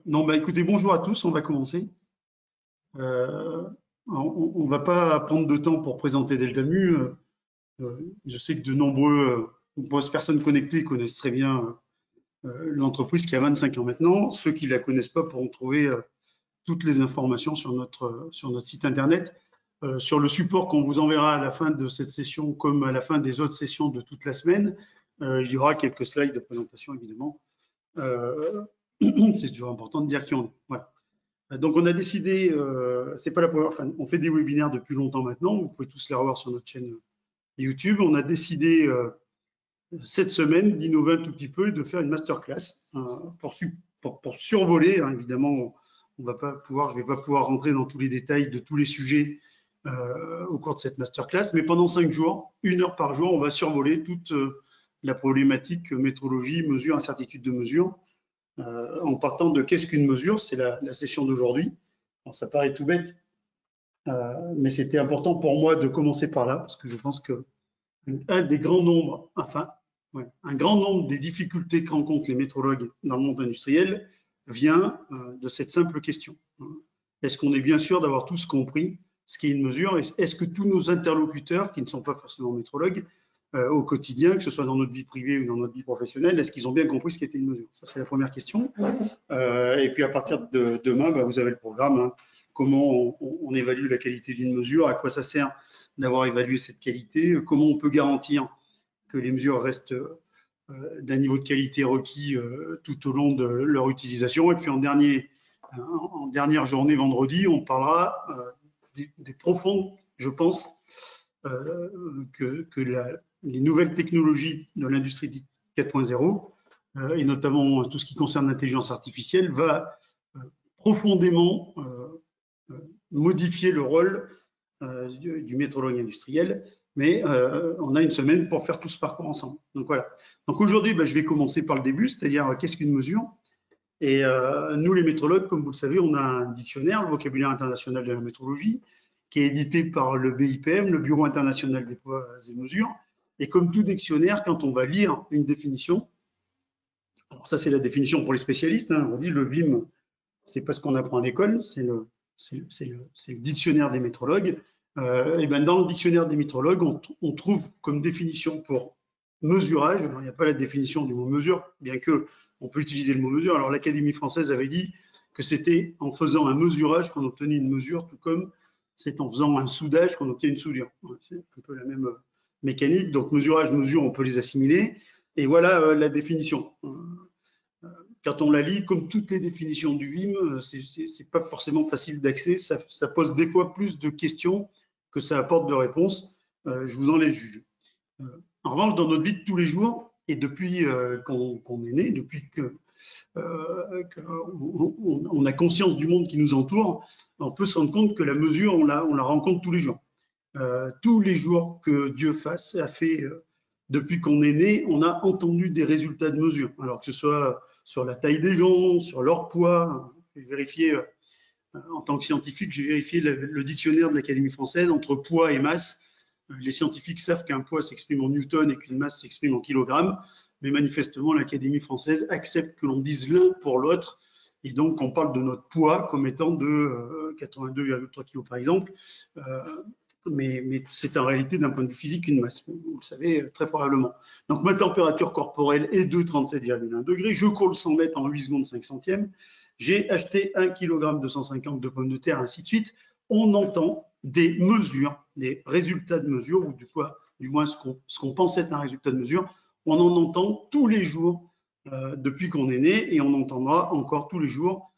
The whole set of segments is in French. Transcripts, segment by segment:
Non, bah écoutez, bonjour à tous, on va commencer. On ne va pas prendre de temps pour présenter Deltamu. Je sais que de nombreuses personnes connectées connaissent très bien l'entreprise qui a 25 ans maintenant. Ceux qui ne la connaissent pas pourront trouver toutes les informations sur notre site internet. Sur le support qu'on vous enverra à la fin de cette session, comme à la fin des autres sessions de toute la semaine, il y aura quelques slides de présentation, évidemment. C'est toujours important de dire qui on est. Voilà. Donc, on a décidé, c'est pas la première fois, on fait des webinaires depuis longtemps maintenant, vous pouvez tous les revoir sur notre chaîne YouTube. On a décidé cette semaine d'innover un tout petit peu et de faire une masterclass pour survoler. Hein, évidemment, je ne vais pas pouvoir rentrer dans tous les détails de tous les sujets au cours de cette masterclass, mais pendant 5 jours, 1 heure par jour, on va survoler toute la problématique métrologie, mesure, incertitude de mesure. En partant de qu'est-ce qu'une mesure, c'est la session d'aujourd'hui. Ça paraît tout bête, mais c'était important pour moi de commencer par là, parce que je pense que un grand nombre des difficultés que rencontrent les métrologues dans le monde industriel vient de cette simple question. Est-ce qu'on est bien sûr d'avoir tous compris ce qu'est une mesure? Est-ce que tous nos interlocuteurs, qui ne sont pas forcément métrologues, au quotidien, que ce soit dans notre vie privée ou dans notre vie professionnelle, est-ce qu'ils ont bien compris ce qu'était une mesure? Ça, c'est la première question. Et puis, à partir de demain, vous avez le programme. Hein, comment on évalue la qualité d'une mesure, à quoi ça sert d'avoir évalué cette qualité, comment on peut garantir que les mesures restent d'un niveau de qualité requis tout au long de leur utilisation. Et puis, en dernière journée, vendredi, on parlera des profondes, je pense, que les nouvelles technologies de l'industrie 4.0, et notamment tout ce qui concerne l'intelligence artificielle, va profondément modifier le rôle du métrologue industriel. Mais on a une semaine pour faire tout ce parcours ensemble. Donc voilà. Donc aujourd'hui, je vais commencer par le début, c'est-à-dire qu'est-ce qu'une mesure? Et nous, les métrologues, comme vous le savez, on a un dictionnaire, le vocabulaire international de la métrologie, qui est édité par le BIPM, le Bureau international des poids et mesures. Et comme tout dictionnaire, quand on va lire une définition, alors ça c'est la définition pour les spécialistes, hein, on dit le VIM, c'est pas ce qu'on apprend à l'école, c'est le dictionnaire des métrologues. Et dans le dictionnaire des métrologues, on trouve comme définition pour mesurage, alors il n'y a pas la définition du mot mesure, bien que on peut utiliser le mot mesure. Alors l'Académie française avait dit que c'était en faisant un mesurage qu'on obtenait une mesure, tout comme c'est en faisant un soudage qu'on obtient une soudure. C'est un peu la même mécanique. Donc mesurage, mesure, on peut les assimiler. Et voilà la définition. Quand on la lit, comme toutes les définitions du VIM, c'est pas forcément facile d'accès. Ça pose des fois plus de questions que ça apporte de réponses. Je vous en laisse juger. En revanche, dans notre vie de tous les jours, et depuis qu'on est né, depuis qu'on a conscience du monde qui nous entoure, on peut se rendre compte que la mesure, on la rencontre tous les jours. Tous les jours que Dieu a fait, depuis qu'on est né, on a entendu des résultats de mesure. Alors que ce soit sur la taille des gens, sur leur poids, j'ai vérifié, en tant que scientifique, j'ai vérifié le dictionnaire de l'Académie française entre poids et masse. Les scientifiques savent qu'un poids s'exprime en newton et qu'une masse s'exprime en kilogrammes, mais manifestement, l'Académie française accepte que l'on dise l'un pour l'autre, et donc on parle de notre poids comme étant de 82,3 kg par exemple, mais c'est en réalité d'un point de vue physique une masse, vous le savez très probablement. Donc ma température corporelle est de 37,1 degrés, je cours le 100 mètres en 8 secondes 5 centièmes, j'ai acheté 1 kg 250 de pommes de terre, ainsi de suite. On entend des mesures, des résultats de mesure, ou du moins ce qu'on pense être un résultat de mesure, on en entend tous les jours depuis qu'on est né, et on entendra encore tous les jours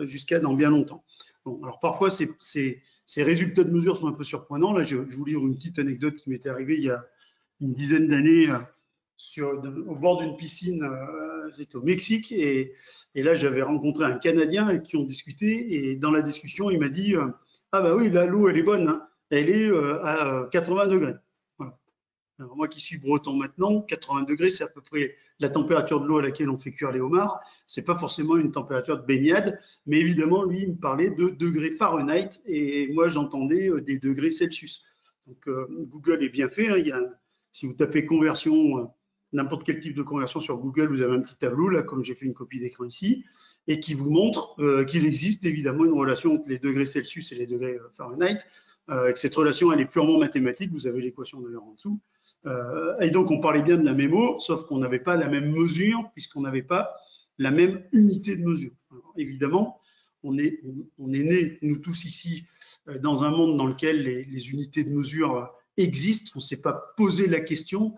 jusqu'à dans bien longtemps. Bon, alors parfois, ces résultats de mesure sont un peu surprenants. Là, je vous livre une petite anecdote qui m'était arrivée il y a une dizaine d'années au bord d'une piscine. J'étais au Mexique, et là, j'avais rencontré un Canadien avec qui on discutait, et dans la discussion, il m'a dit ah bah oui, là, l'eau, elle est bonne, hein. Elle est à 80 degrés. Voilà. Alors moi qui suis breton maintenant, 80 degrés, c'est à peu près la température de l'eau à laquelle on fait cuire les homards. C'est pas forcément une température de baignade, mais évidemment, lui, il me parlait de degrés Fahrenheit, et moi, j'entendais des degrés Celsius. Donc Google est bien fait, hein. Si vous tapez conversion n'importe quel type de conversion sur Google, vous avez un petit tableau, là, comme j'ai fait une copie d'écran ici, et qui vous montre qu'il existe évidemment une relation entre les degrés Celsius et les degrés Fahrenheit, et que cette relation, elle est purement mathématique, vous avez l'équation d'ailleurs en dessous. Et donc, on parlait bien de la même eau, sauf qu'on n'avait pas la même mesure, puisqu'on n'avait pas la même unité de mesure. Alors, évidemment, on est nés, nous tous ici, dans un monde dans lequel les unités de mesure existent. On ne s'est pas posé la question,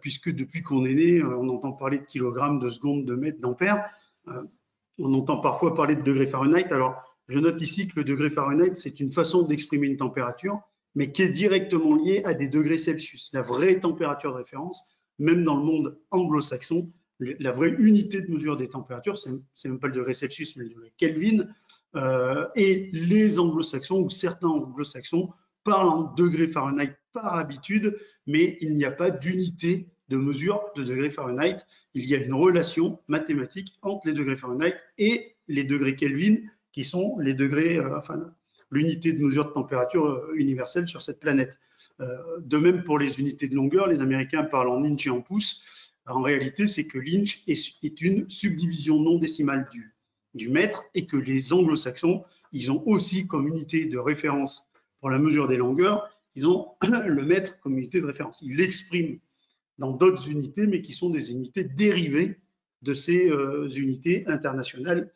puisque depuis qu'on est né, on entend parler de kilogrammes, de secondes, de mètres, d'ampères. On entend parfois parler de degrés Fahrenheit. Alors, je note ici que le degré Fahrenheit, c'est une façon d'exprimer une température, mais qui est directement liée à des degrés Celsius. La vraie température de référence, même dans le monde anglo-saxon, la vraie unité de mesure des températures, c'est même pas le degré Celsius, mais le degré Kelvin. Et les anglo-saxons, ou certains anglo-saxons, parlent en degrés Fahrenheit par habitude, mais il n'y a pas d'unité de mesure de degrés Fahrenheit. Il y a une relation mathématique entre les degrés Fahrenheit et les degrés Kelvin, qui sont les degrés, l'unité de mesure de température universelle sur cette planète. De même pour les unités de longueur, les Américains parlent en inch et en pouces. En réalité, c'est que l'inch est une subdivision non décimale du mètre, et que les anglo-saxons, ils ont aussi comme unité de référence pour la mesure des longueurs, ils ont le mètre comme unité de référence. Ils l'expriment dans d'autres unités, mais qui sont des unités dérivées de ces unités internationales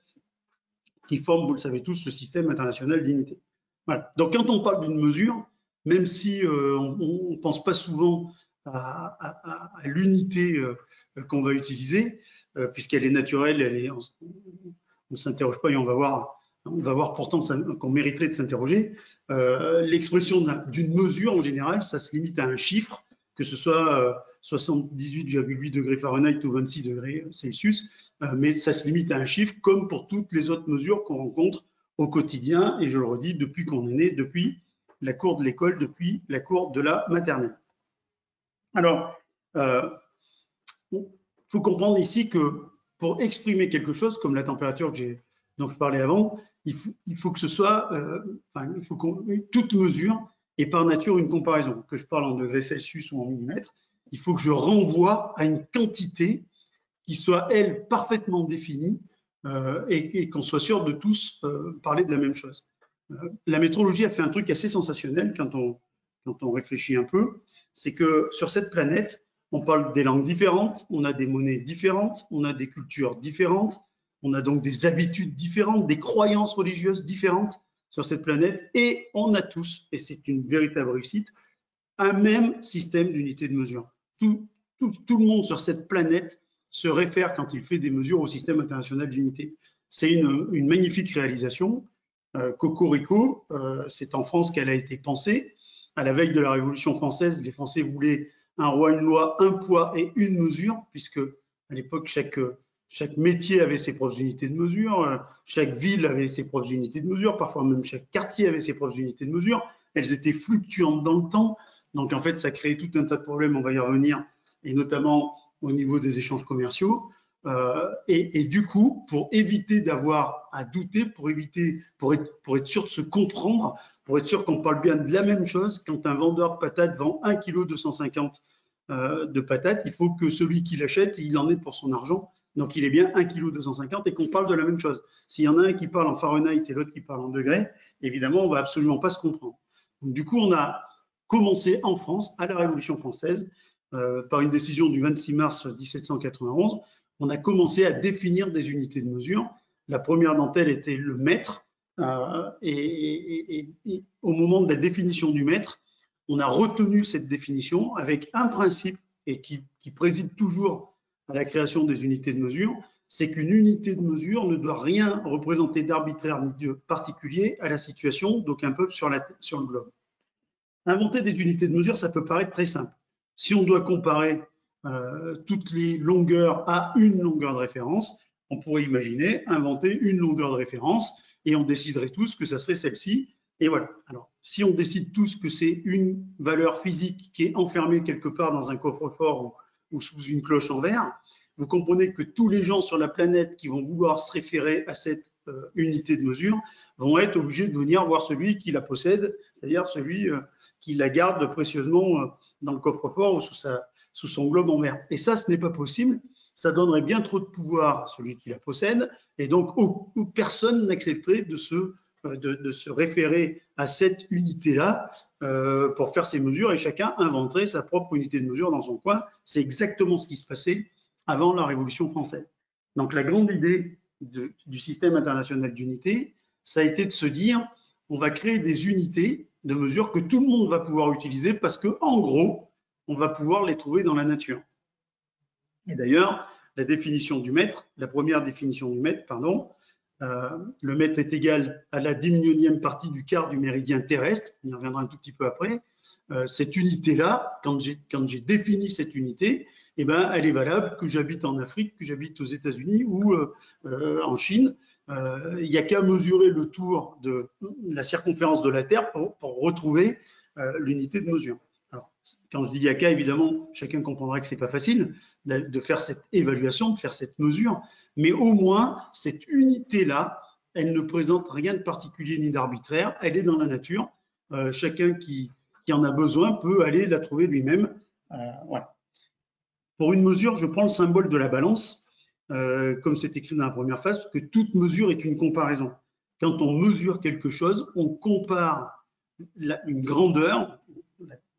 qui forment, vous le savez tous, le système international d'unités. Voilà. Donc, quand on parle d'une mesure, même si on ne pense pas souvent à l'unité qu'on va utiliser, puisqu'elle est naturelle, on ne s'interroge pas et on va voir pourtant qu'on mériterait de s'interroger. L'expression d'une mesure, en général, ça se limite à un chiffre, que ce soit 78,8 degrés Fahrenheit ou 26 degrés Celsius, mais ça se limite à un chiffre, comme pour toutes les autres mesures qu'on rencontre au quotidien, et je le redis, depuis qu'on est né, depuis la cour de l'école, depuis la cour de la maternelle. Alors, il faut comprendre ici que pour exprimer quelque chose, comme la température dont je parlais avant, il faut que ce soit, toute mesure est par nature une comparaison. Que je parle en degrés Celsius ou en millimètres, il faut que je renvoie à une quantité qui soit, elle, parfaitement définie et qu'on soit sûr de tous parler de la même chose. La météorologie a fait un truc assez sensationnel quand on réfléchit un peu, c'est que sur cette planète, on parle des langues différentes, on a des monnaies différentes, on a des cultures différentes, on a donc des habitudes différentes, des croyances religieuses différentes sur cette planète, et on a tous, et c'est une véritable réussite, un même système d'unité de mesure. Tout le monde sur cette planète se réfère, quand il fait des mesures, au système international d'unité. C'est une magnifique réalisation. Cocorico, c'est en France qu'elle a été pensée. À la veille de la Révolution française, les Français voulaient un roi, une loi, un poids et une mesure, puisque à l'époque, chaque métier avait ses propres unités de mesure, chaque ville avait ses propres unités de mesure, parfois même chaque quartier avait ses propres unités de mesure. Elles étaient fluctuantes dans le temps, donc en fait, ça créait tout un tas de problèmes, on va y revenir, et notamment au niveau des échanges commerciaux. Et du coup, pour éviter d'avoir à douter, pour être sûr de se comprendre, pour être sûr qu'on parle bien de la même chose, quand un vendeur de patates vend 1,250 kg de patates, il faut que celui qui l'achète, il en ait pour son argent. Donc, il est bien 1,250 kg et qu'on parle de la même chose. S'il y en a un qui parle en Fahrenheit et l'autre qui parle en degrés, évidemment, on ne va absolument pas se comprendre. Donc, du coup, on a commencé en France, à la Révolution française, par une décision du 26 mars 1791, on a commencé à définir des unités de mesure. La première d'entre elles était le mètre. Et au moment de la définition du mètre, on a retenu cette définition avec un principe et qui préside toujours à la création des unités de mesure, c'est qu'une unité de mesure ne doit rien représenter d'arbitraire ni de particulier à la situation d'aucun peuple sur le globe. Inventer des unités de mesure, ça peut paraître très simple. Si on doit comparer toutes les longueurs à une longueur de référence, on pourrait imaginer inventer une longueur de référence et on déciderait tous que ça serait celle-ci. Et voilà. Alors, si on décide tous que c'est une valeur physique qui est enfermée quelque part dans un coffre-fort ou sous une cloche en verre, vous comprenez que tous les gens sur la planète qui vont vouloir se référer à cette unité de mesure vont être obligés de venir voir celui qui la possède, c'est-à-dire celui qui la garde précieusement dans le coffre-fort ou sous son globe en verre. Et ça, ce n'est pas possible. Ça donnerait bien trop de pouvoir à celui qui la possède. Et donc, personne n'accepterait de se référer à cette unité-là pour faire ses mesures, et chacun inventerait sa propre unité de mesure dans son coin. C'est exactement ce qui se passait avant la Révolution française. Donc, la grande idée du système international d'unité, ça a été de se dire, on va créer des unités de mesure que tout le monde va pouvoir utiliser parce que, en gros, on va pouvoir les trouver dans la nature. Et d'ailleurs, la définition du mètre, la première définition du mètre, pardon, le mètre est égal à la 10 % partie du quart du méridien terrestre. On y reviendra un tout petit peu après. Cette unité-là, quand j'ai défini cette unité, eh ben, elle est valable que j'habite en Afrique, que j'habite aux États-Unis ou en Chine. Il n'y a qu'à mesurer le tour de la circonférence de la Terre pour retrouver l'unité de mesure. Alors, quand je dis il n'y a qu'à, évidemment, chacun comprendra que ce n'est pas facile de faire cette évaluation, de faire cette mesure, mais au moins, cette unité-là, elle ne présente rien de particulier ni d'arbitraire, elle est dans la nature. Chacun qui en a besoin peut aller la trouver lui-même. Voilà. Pour une mesure, je prends le symbole de la balance, comme c'est écrit dans la première phase, parce que toute mesure est une comparaison. Quand on mesure quelque chose, on compare une grandeur,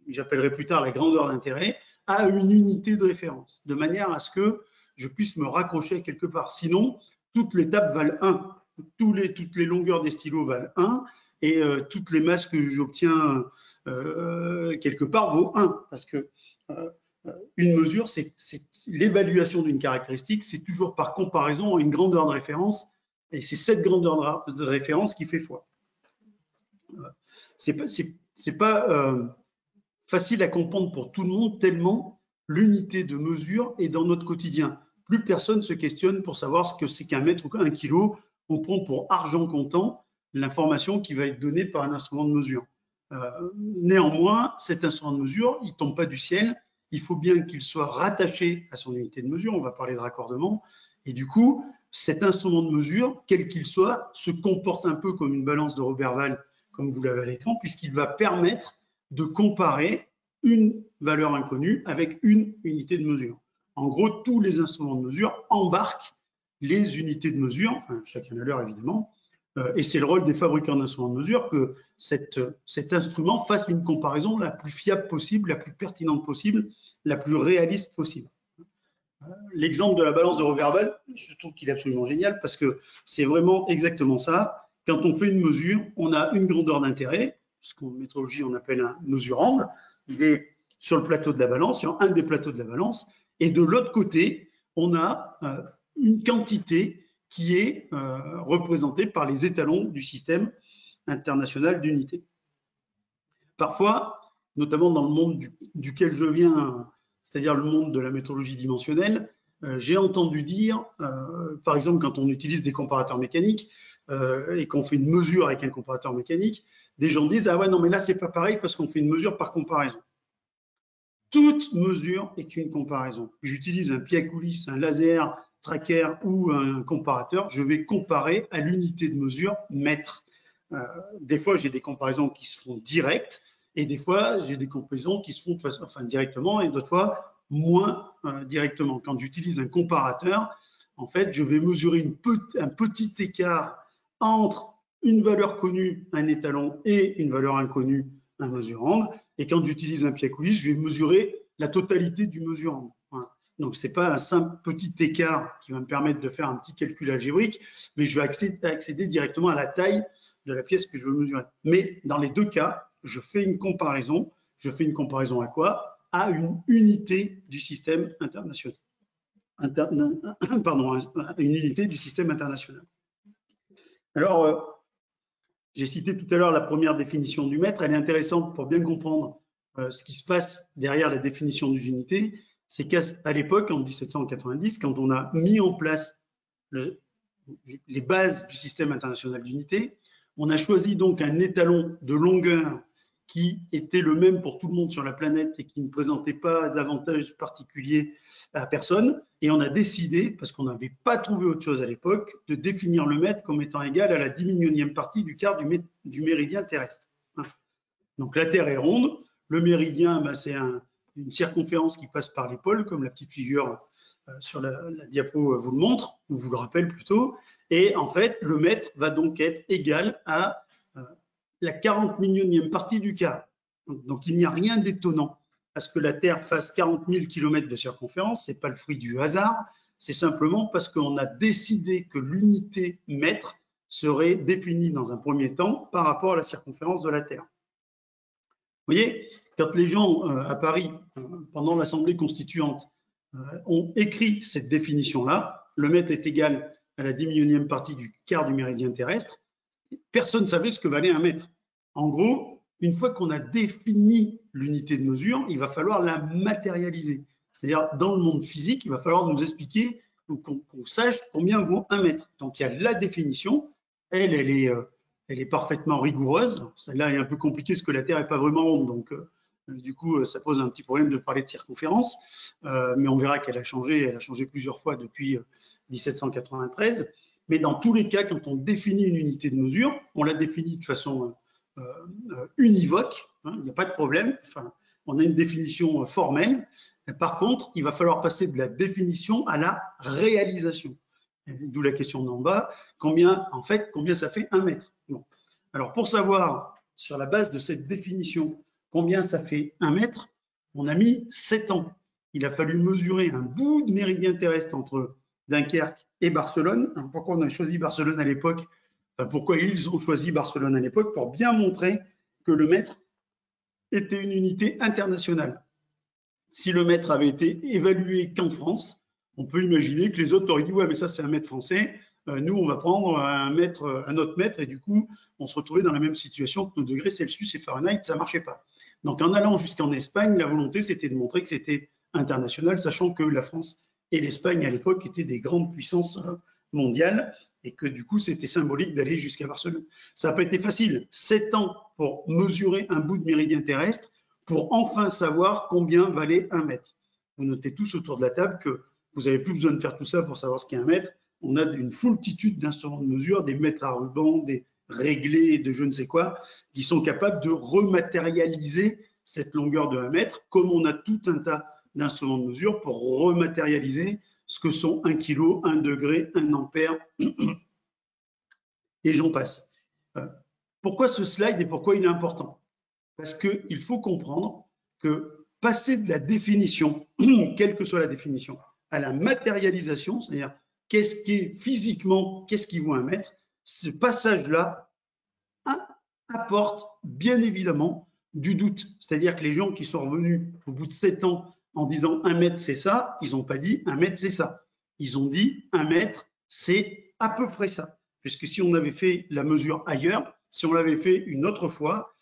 j'appellerai plus tard la grandeur d'intérêt, à une unité de référence, de manière à ce que je puisse me raccrocher quelque part. Sinon, toutes les tables valent 1, toutes les longueurs des stylos valent 1, et toutes les masses que j'obtiens quelque part vaut 1, parce que une mesure, c'est l'évaluation d'une caractéristique, c'est toujours par comparaison à une grandeur de référence, et c'est cette grandeur de référence qui fait foi. C'est pas facile à comprendre pour tout le monde, tellement l'unité de mesure est dans notre quotidien. Plus personne se questionne pour savoir ce que c'est qu'un mètre ou un kilo. On prend pour argent comptant l'information qui va être donnée par un instrument de mesure. Néanmoins, cet instrument de mesure, il ne tombe pas du ciel. Il faut bien qu'il soit rattaché à son unité de mesure. On va parler de raccordement. Et du coup, cet instrument de mesure, quel qu'il soit, se comporte un peu comme une balance de Roberval, comme vous l'avez à l'écran, puisqu'il va permettre de comparer une valeur inconnue avec une unité de mesure. En gros, tous les instruments de mesure embarquent les unités de mesure, enfin chacun à l'heure évidemment, et c'est le rôle des fabricants d'instruments de mesure que cet instrument fasse une comparaison la plus fiable possible, la plus pertinente possible, la plus réaliste possible. L'exemple de la balance de Roberval, je trouve qu'il est absolument génial parce que c'est vraiment exactement ça. Quand on fait une mesure, on a une grandeur d'intérêt, ce qu'en métrologie on appelle un mesurable. Il est sur le plateau de la balance, sur un des plateaux de la balance, et de l'autre côté, on a une quantité qui est représentée par les étalons du système international d'unité. Parfois, notamment dans le monde duquel je viens, c'est-à-dire le monde de la métrologie dimensionnelle, j'ai entendu dire, par exemple, quand on utilise des comparateurs mécaniques et qu'on fait une mesure avec un comparateur mécanique, des gens disent « Ah ouais, non, mais là, c'est pas pareil parce qu'on fait une mesure par comparaison. » Toute mesure est une comparaison. J'utilise un pied à coulisses, un laser, tracker ou un comparateur, je vais comparer à l'unité de mesure mètre. Des fois, j'ai des comparaisons qui se font directes et des fois, j'ai des comparaisons qui se font directement et d'autres fois, moins directement. Quand j'utilise un comparateur, en fait, je vais mesurer un petit écart entre une valeur connue, un étalon, et une valeur inconnue, un mesurand. Et quand j'utilise un pied à coulisses, je vais mesurer la totalité du mesurand. Voilà. Donc, ce n'est pas un simple petit écart qui va me permettre de faire un petit calcul algébrique, mais je vais accéder directement à la taille de la pièce que je veux mesurer. Mais dans les deux cas, je fais une comparaison. Je fais une comparaison à quoi? À une unité du système international. Pardon, une unité du système international. Alors, j'ai cité tout à l'heure la première définition du mètre. Elle est intéressante pour bien comprendre ce qui se passe derrière la définition des unités. C'est qu'à l'époque, en 1790, quand on a mis en place les bases du système international d'unité, on a choisi donc un étalon de longueur qui était le même pour tout le monde sur la planète et qui ne présentait pas d'avantage particulier à personne. Et on a décidé, parce qu'on n'avait pas trouvé autre chose à l'époque, de définir le mètre comme étant égal à la 10 millionième partie du quart du méridien terrestre. Donc la Terre est ronde, le méridien, c'est une circonférence qui passe par l'épaule, comme la petite figure sur la diapo vous le montre, ou vous le rappelle plutôt. Et en fait, le mètre va donc être égal à la 40 millionième partie du quart. Donc, il n'y a rien d'étonnant à ce que la Terre fasse 40 000 km de circonférence. Ce n'est pas le fruit du hasard. C'est simplement parce qu'on a décidé que l'unité mètre serait définie dans un premier temps par rapport à la circonférence de la Terre. Vous voyez, quand les gens à Paris, pendant l'Assemblée constituante, ont écrit cette définition-là, le mètre est égal à la 10 millionième partie du quart du méridien terrestre, personne ne savait ce que valait un mètre. En gros, une fois qu'on a défini l'unité de mesure, il va falloir la matérialiser. C'est-à-dire, dans le monde physique, il va falloir nous expliquer, qu'on sache combien vaut un mètre. Donc, il y a la définition, elle est parfaitement rigoureuse. Celle-là est un peu compliquée parce que la Terre n'est pas vraiment ronde, donc du coup, ça pose un petit problème de parler de circonférence, mais on verra qu'elle a changé plusieurs fois depuis 1793. Mais dans tous les cas, quand on définit une unité de mesure, on la définit de façon univoque, hein, il n'y a pas de problème, enfin, on a une définition formelle. Par contre, il va falloir passer de la définition à la réalisation. D'où la question d'en bas, combien ça fait un mètre? Bon. Alors, pour savoir, sur la base de cette définition, combien ça fait un mètre, on a mis 7 ans. Il a fallu mesurer un bout de méridien terrestre entre Dunkerque et Barcelone. Alors, pourquoi on a choisi Barcelone à l'époque? Pourquoi ils ont choisi Barcelone à l'époque? Pour bien montrer que le mètre était une unité internationale. Si le mètre avait été évalué qu'en France, on peut imaginer que les autres auraient dit « ouais, mais ça, c'est un mètre français. Nous, on va prendre un autre mètre » et du coup, on se retrouvait dans la même situation que nos degrés Celsius et Fahrenheit, ça ne marchait pas. Donc, en allant jusqu'en Espagne, la volonté, c'était de montrer que c'était international, sachant que la France et l'Espagne, à l'époque, étaient des grandes puissances mondiales et que du coup, c'était symbolique d'aller jusqu'à Barcelone. Ça n'a pas été facile. 7 ans pour mesurer un bout de méridien terrestre, pour enfin savoir combien valait un mètre. Vous notez tous autour de la table que vous n'avez plus besoin de faire tout ça pour savoir ce qu'est un mètre. On a une foultitude d'instruments de mesure, des mètres à ruban, des réglés, de je ne sais quoi, qui sont capables de rematérialiser cette longueur de 1 mètre, comme on a tout un tas d'instruments de mesure pour rematérialiser ce que sont 1 kg, 1 degré, 1 ampère, et j'en passe. Pourquoi ce slide et pourquoi il est important? Parce qu'il faut comprendre que passer de la définition, quelle que soit la définition, à la matérialisation, c'est-à-dire qu'est-ce qui est physiquement, qu'est-ce qui vaut un mètre, ce passage-là apporte bien évidemment du doute. C'est-à-dire que les gens qui sont revenus au bout de 7 ans en disant 1 mètre c'est ça, ils n'ont pas dit 1 mètre c'est ça. Ils ont dit 1 mètre c'est à peu près ça. Puisque si on avait fait la mesure ailleurs, si on l'avait fait une autre fois,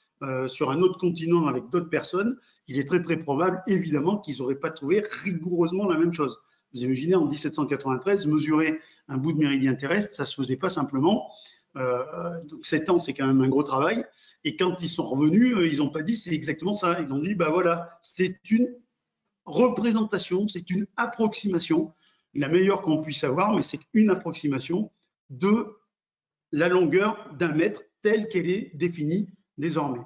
sur un autre continent avec d'autres personnes, il est très très probable évidemment qu'ils n'auraient pas trouvé rigoureusement la même chose. Vous imaginez en 1793, mesurer un bout de méridien terrestre, ça ne se faisait pas simplement. Donc 7 ans, c'est quand même un gros travail. Et quand ils sont revenus, ils n'ont pas dit c'est exactement ça. Ils ont dit bah voilà, c'est une représentation, c'est une approximation, la meilleure qu'on puisse avoir, mais c'est une approximation de la longueur d'un mètre telle qu'elle est définie désormais.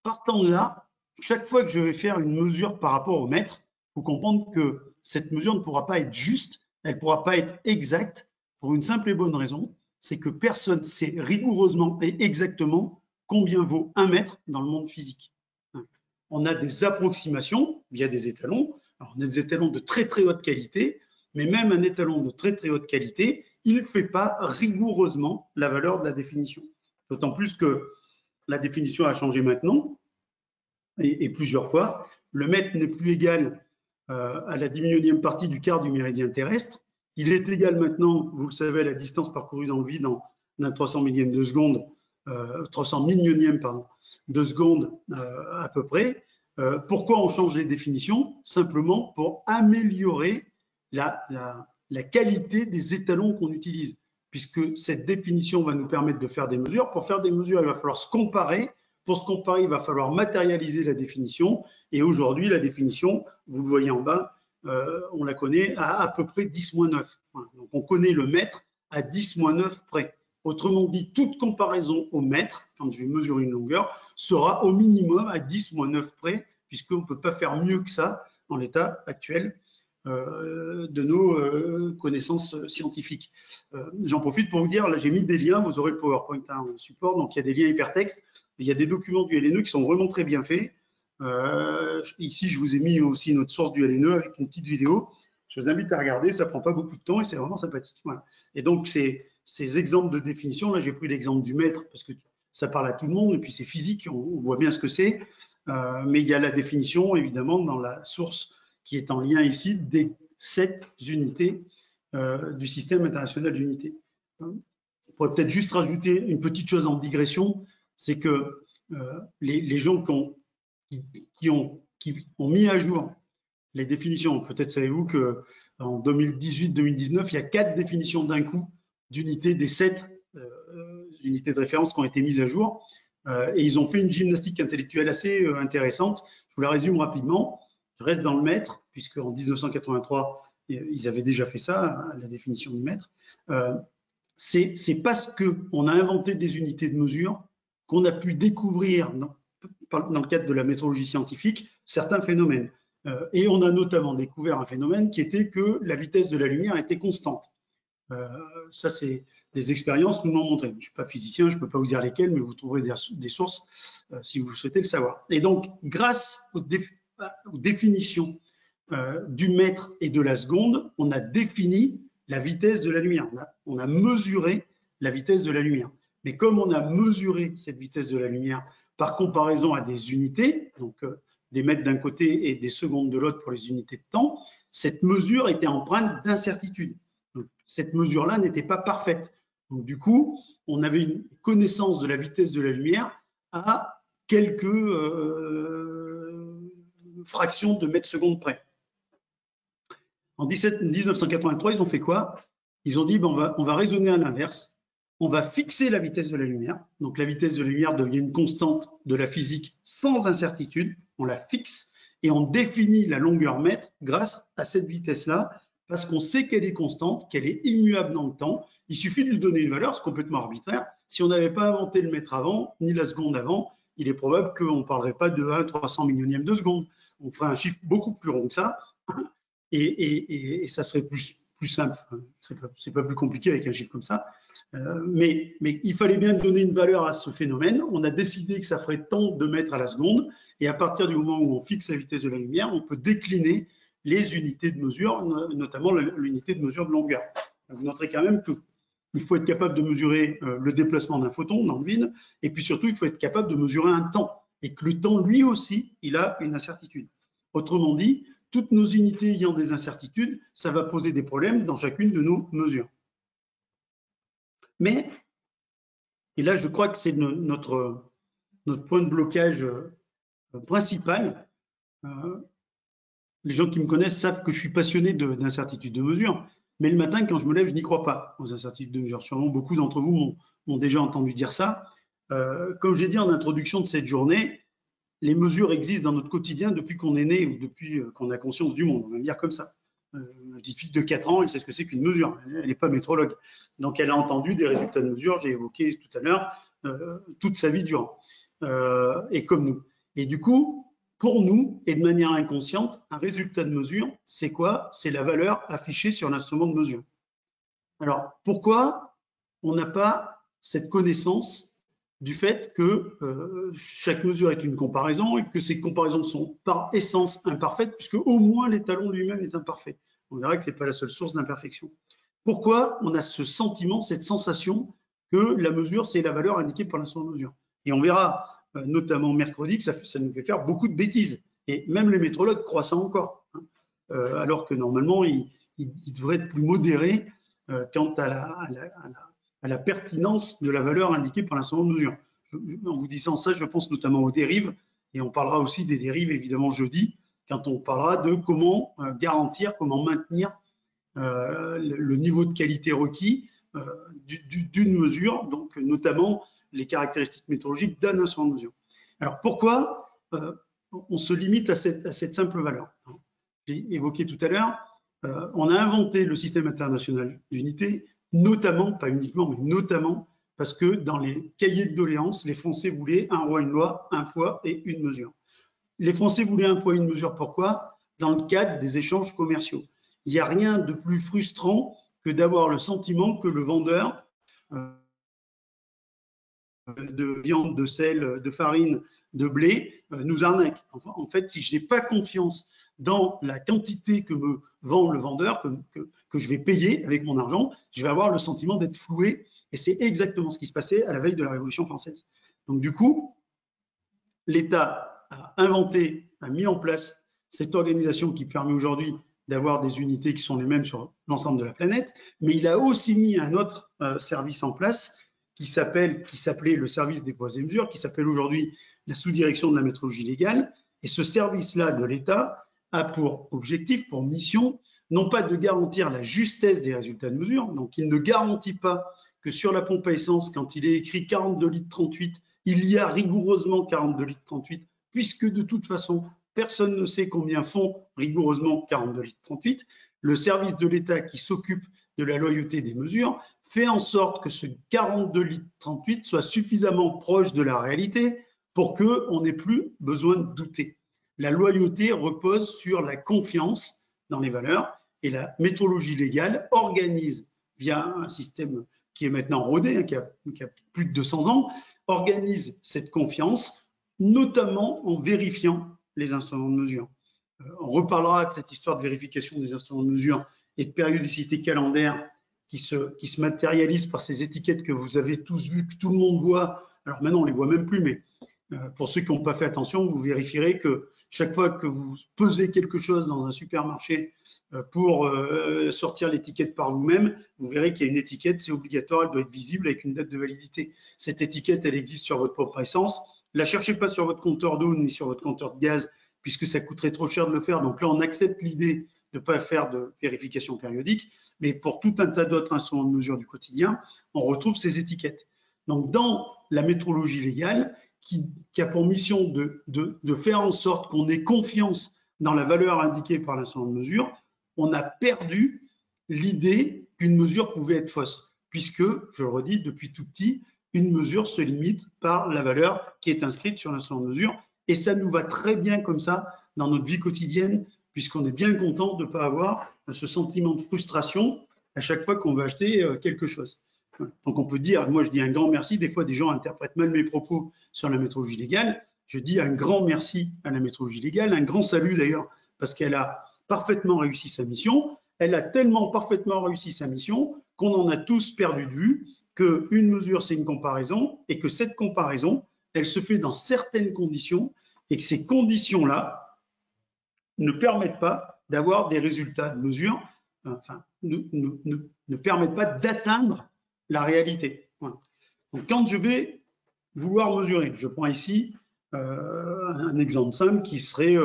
Partant de là, chaque fois que je vais faire une mesure par rapport au mètre, il faut comprendre que cette mesure ne pourra pas être juste, elle ne pourra pas être exacte pour une simple et bonne raison, c'est que personne ne sait rigoureusement et exactement combien vaut 1 mètre dans le monde physique. On a des approximations via des étalons. Alors, on a des étalons de très très haute qualité, mais même un étalon de très très haute qualité, il ne fait pas rigoureusement la valeur de la définition. D'autant plus que la définition a changé maintenant, et plusieurs fois. Le mètre n'est plus égal à la 10 millionième partie du quart du méridien terrestre. Il est égal maintenant, vous le savez, à la distance parcourue dans le vide en un 300 millième de seconde, 300 millionième pardon, de seconde à peu près. Pourquoi on change les définitions? Simplement pour améliorer la qualité des étalons qu'on utilise, puisque cette définition va nous permettre de faire des mesures. Pour faire des mesures, il va falloir se comparer. Pour se comparer, il va falloir matérialiser la définition. Et aujourd'hui, la définition, vous le voyez en bas, on la connaît à peu près 10-9. Voilà. Donc, on connaît le mètre à 10-9 près. Autrement dit, toute comparaison au mètre, quand je vais mesurer une longueur, sera au minimum à 10-9 près, puisqu'on ne peut pas faire mieux que ça en l'état actuel de nos connaissances scientifiques. J'en profite pour vous dire, là j'ai mis des liens, vous aurez le PowerPoint en support, donc il y a des liens hypertextes, il y a des documents du LNE qui sont vraiment très bien faits. Ici, je vous ai mis aussi notre source du LNE avec une petite vidéo. Je vous invite à regarder, ça prend pas beaucoup de temps et c'est vraiment sympathique. Voilà. Et donc, ces exemples de définition, là j'ai pris l'exemple du mètre parce que ça parle à tout le monde et puis c'est physique, on voit bien ce que c'est. Mais il y a la définition, évidemment, dans la source qui est en lien ici des 7 unités du système international d'unités. On pourrait peut-être juste rajouter une petite chose en digression, c'est que les gens qui ont mis à jour les définitions, peut-être savez-vous qu'en 2018-2019, il y a 4 définitions d'un coup d'unités des 7 unités de référence qui ont été mises à jour. Et ils ont fait une gymnastique intellectuelle assez intéressante. Je vous la résume rapidement. Je reste dans le mètre, puisqu'en 1983, ils avaient déjà fait ça, la définition du mètre. C'est parce qu'on a inventé des unités de mesure qu'on a pu découvrir, dans le cadre de la métrologie scientifique, certains phénomènes. Et on a notamment découvert un phénomène qui était que la vitesse de la lumière était constante. Ça, c'est des expériences nous l'ont montré. Je ne suis pas physicien, je ne peux pas vous dire lesquelles, mais vous trouverez des sources si vous souhaitez le savoir. Et donc, grâce aux définitions du mètre et de la seconde, on a défini la vitesse de la lumière. On a mesuré la vitesse de la lumière. Mais comme on a mesuré cette vitesse de la lumière par comparaison à des unités, donc des mètres d'un côté et des secondes de l'autre pour les unités de temps, cette mesure était empreinte d'incertitude. Cette mesure-là n'était pas parfaite. Donc, du coup, on avait une connaissance de la vitesse de la lumière à quelques fractions de mètres secondes près. En 1983, ils ont fait quoi? Ils ont dit, ben, on va raisonner à l'inverse. On va fixer la vitesse de la lumière. Donc, la vitesse de la lumière devient une constante de la physique sans incertitude. On la fixe et on définit la longueur mètre grâce à cette vitesse-là, parce qu'on sait qu'elle est constante, qu'elle est immuable dans le temps. Il suffit de lui donner une valeur, c'est complètement arbitraire. Si on n'avait pas inventé le mètre avant, ni la seconde avant, il est probable qu'on ne parlerait pas de 1/300 millionième de seconde. On ferait un chiffre beaucoup plus rond que ça, et ça serait plus simple. C'est pas plus compliqué avec un chiffre comme ça. Mais il fallait bien donner une valeur à ce phénomène. On a décidé que ça ferait tant de mètres à la seconde, et à partir du moment où on fixe la vitesse de la lumière, on peut décliner les unités de mesure, notamment l'unité de mesure de longueur. Vous noterez quand même qu'il faut être capable de mesurer le déplacement d'un photon dans le vide, et puis surtout, il faut être capable de mesurer un temps, et que le temps, lui aussi, il a une incertitude. Autrement dit, toutes nos unités ayant des incertitudes, ça va poser des problèmes dans chacune de nos mesures. Mais, et là je crois que c'est notre point de blocage principal, les gens qui me connaissent savent que je suis passionné d'incertitudes de mesure, mais le matin quand je me lève, je n'y crois pas aux incertitudes de mesure. Sûrement beaucoup d'entre vous m'ont déjà entendu dire ça. Comme j'ai dit en introduction de cette journée, les mesures existent dans notre quotidien depuis qu'on est né ou depuis qu'on a conscience du monde, on va le dire comme ça. Une petite fille de 4 ans, elle sait ce que c'est qu'une mesure, elle n'est pas métrologue. Donc elle a entendu des résultats de mesure, j'ai évoqué tout à l'heure, toute sa vie durant, et comme nous. Et du coup, pour nous, et de manière inconsciente, un résultat de mesure, c'est quoi? C'est la valeur affichée sur l'instrument de mesure. Alors, pourquoi on n'a pas cette connaissance du fait que chaque mesure est une comparaison et que ces comparaisons sont par essence imparfaites, puisque au moins l'étalon lui-même est imparfait. On verra que ce n'est pas la seule source d'imperfection. Pourquoi on a ce sentiment, cette sensation que la mesure, c'est la valeur indiquée par l'instrument de mesure? Et on verra notamment mercredi que ça nous fait faire beaucoup de bêtises. Et même les métrologues croient ça encore, hein, alors que normalement, ils devraient être plus modérés quant à la pertinence de la valeur indiquée par l'instrument de mesure. En vous disant ça, je pense notamment aux dérives, et on parlera aussi des dérives évidemment jeudi, quand on parlera de comment garantir, comment maintenir le niveau de qualité requis d'une mesure, donc notamment les caractéristiques métrologiques d'un instrument de mesure. Alors pourquoi on se limite à cette simple valeur? J'ai évoqué tout à l'heure, on a inventé le système international d'unité, notamment, pas uniquement, mais notamment parce que dans les cahiers de doléances, les Français voulaient un roi, une loi, un poids et une mesure. les Français voulaient un poids et une mesure. Pourquoi? Dans le cadre des échanges commerciaux. Il n'y a rien de plus frustrant que d'avoir le sentiment que le vendeur de viande, de sel, de farine, de blé nous arnaque. Enfin, en fait, si je n'ai pas confiance dans la quantité que me vend le vendeur, que je vais payer avec mon argent, je vais avoir le sentiment d'être floué. Et c'est exactement ce qui se passait à la veille de la Révolution française. Donc du coup, l'État a inventé, a mis en place cette organisation qui permet aujourd'hui d'avoir des unités qui sont les mêmes sur l'ensemble de la planète, mais il a aussi mis un autre service en place qui s'appelait le service des poids et mesures, qui s'appelle aujourd'hui la sous-direction de la métrologie légale. Et ce service-là de l'État a pour objectif, pour mission, non pas de garantir la justesse des résultats de mesure, donc il ne garantit pas que sur la pompe à essence, quand il est écrit 42 litres 38, il y a rigoureusement 42 litres 38, puisque de toute façon, personne ne sait combien font rigoureusement 42 litres 38. Le service de l'État qui s'occupe de la loyauté des mesures fait en sorte que ce 42 litres 38 soit suffisamment proche de la réalité pour qu'on n'ait plus besoin de douter. La loyauté repose sur la confiance dans les valeurs et la métrologie légale organise via un système qui est maintenant rodé, hein, qui a plus de 200 ans, organise cette confiance, notamment en vérifiant les instruments de mesure. On reparlera de cette histoire de vérification des instruments de mesure et de périodicité calendaire qui se matérialise par ces étiquettes que vous avez tous vues, que tout le monde voit. Alors maintenant, on ne les voit même plus, mais pour ceux qui n'ont pas fait attention, vous vérifierez que chaque fois que vous pesez quelque chose dans un supermarché pour sortir l'étiquette par vous-même, vous verrez qu'il y a une étiquette, c'est obligatoire, elle doit être visible avec une date de validité. Cette étiquette, elle existe sur votre propre essence. Ne la cherchez pas sur votre compteur d'eau ni sur votre compteur de gaz, puisque ça coûterait trop cher de le faire. Donc là, on accepte l'idée de ne pas faire de vérification périodique, mais pour tout un tas d'autres instruments de mesure du quotidien, on retrouve ces étiquettes. Donc dans la métrologie légale, qui a pour mission de faire en sorte qu'on ait confiance dans la valeur indiquée par l'instrument de mesure, on a perdu l'idée qu'une mesure pouvait être fausse, puisque, je le redis, depuis tout petit, une mesure se limite par la valeur qui est inscrite sur l'instrument de mesure, et ça nous va très bien comme ça dans notre vie quotidienne, puisqu'on est bien content de ne pas avoir ce sentiment de frustration à chaque fois qu'on veut acheter quelque chose. Donc on peut dire, moi je dis un grand merci, des fois des gens interprètent mal mes propos sur la métrologie légale, je dis un grand merci à la métrologie légale, un grand salut d'ailleurs, parce qu'elle a parfaitement réussi sa mission, elle a tellement parfaitement réussi sa mission qu'on en a tous perdu de vue qu'une mesure c'est une comparaison et que cette comparaison, elle se fait dans certaines conditions et que ces conditions-là ne permettent pas d'avoir des résultats de mesure, enfin, ne permettent pas d'atteindre la réalité. Voilà. Donc, quand je vais vouloir mesurer, je prends ici un exemple simple qui serait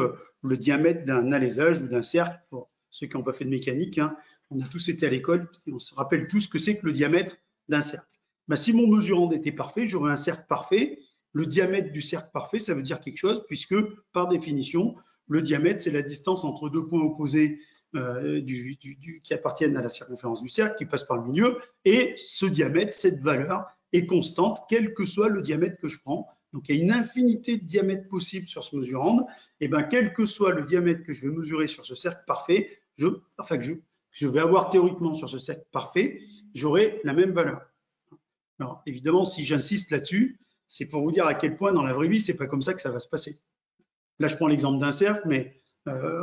le diamètre d'un alésage ou d'un cercle. Pour ceux qui n'ont pas fait de mécanique, hein, on a tous été à l'école et on se rappelle tous ce que c'est que le diamètre d'un cercle. Ben, si mon mesurand était parfait, j'aurais un cercle parfait. Le diamètre du cercle parfait, ça veut dire quelque chose puisque, par définition, le diamètre, c'est la distance entre deux points opposés qui appartiennent à la circonférence du cercle, qui passe par le milieu, et ce diamètre, cette valeur, est constante, quel que soit le diamètre que je prends. Donc, il y a une infinité de diamètres possibles sur ce mesurand, et bien, quel que soit le diamètre que je vais mesurer sur ce cercle parfait, je vais avoir théoriquement sur ce cercle parfait, j'aurai la même valeur. Alors, évidemment, si j'insiste là-dessus, c'est pour vous dire à quel point dans la vraie vie, c'est pas comme ça que ça va se passer. Là, je prends l'exemple d'un cercle, mais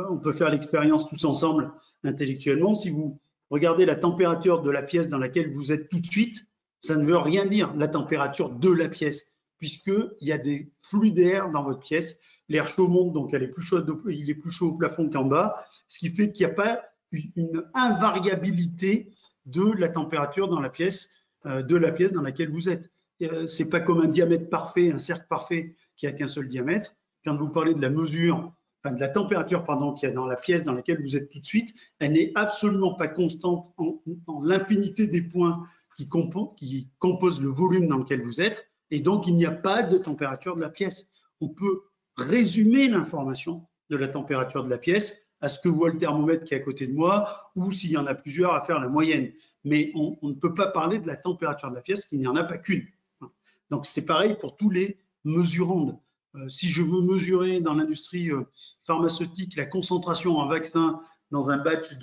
on peut faire l'expérience tous ensemble intellectuellement. Si vous regardez la température de la pièce dans laquelle vous êtes tout de suite, ça ne veut rien dire, la température de la pièce, puisqu'il y a des flux d'air dans votre pièce. L'air chaud monte, donc il est plus chaud au plafond qu'en bas, ce qui fait qu'il n'y a pas une invariabilité de la température dans la pièce, dans laquelle vous êtes. Ce n'est pas comme un diamètre parfait, un cercle parfait qui n'a qu'un seul diamètre. Quand vous parlez de la mesure, enfin de la température qu'il y a dans la pièce dans laquelle vous êtes tout de suite, elle n'est absolument pas constante en l'infinité des points qui composent le volume dans lequel vous êtes, et donc il n'y a pas de température de la pièce. On peut résumer l'information de la température de la pièce à ce que voit le thermomètre qui est à côté de moi, ou s'il y en a plusieurs, à faire la moyenne. Mais on ne peut pas parler de la température de la pièce, qu'il n'y en a pas qu'une. Donc c'est pareil pour tous les mesurands. Si je veux mesurer dans l'industrie pharmaceutique la concentration en vaccin dans un batch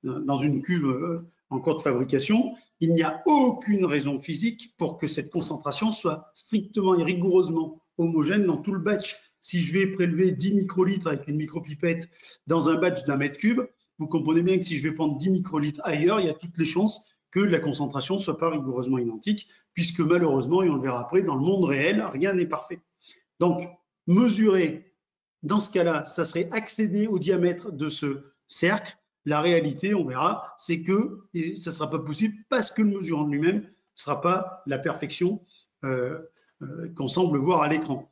dans une cuve en cours de fabrication, il n'y a aucune raison physique pour que cette concentration soit strictement et rigoureusement homogène dans tout le batch. Si je vais prélever 10 microlitres avec une micropipette dans un batch d'1 mètre cube, vous comprenez bien que si je vais prendre 10 microlitres ailleurs, il y a toutes les chances que la concentration ne soit pas rigoureusement identique, puisque malheureusement, et on le verra après, dans le monde réel, rien n'est parfait. Donc, mesurer, dans ce cas-là, ça serait accéder au diamètre de ce cercle. La réalité, on verra, c'est que ça ne sera pas possible parce que le mesurant de lui-même ne sera pas la perfection qu'on semble voir à l'écran.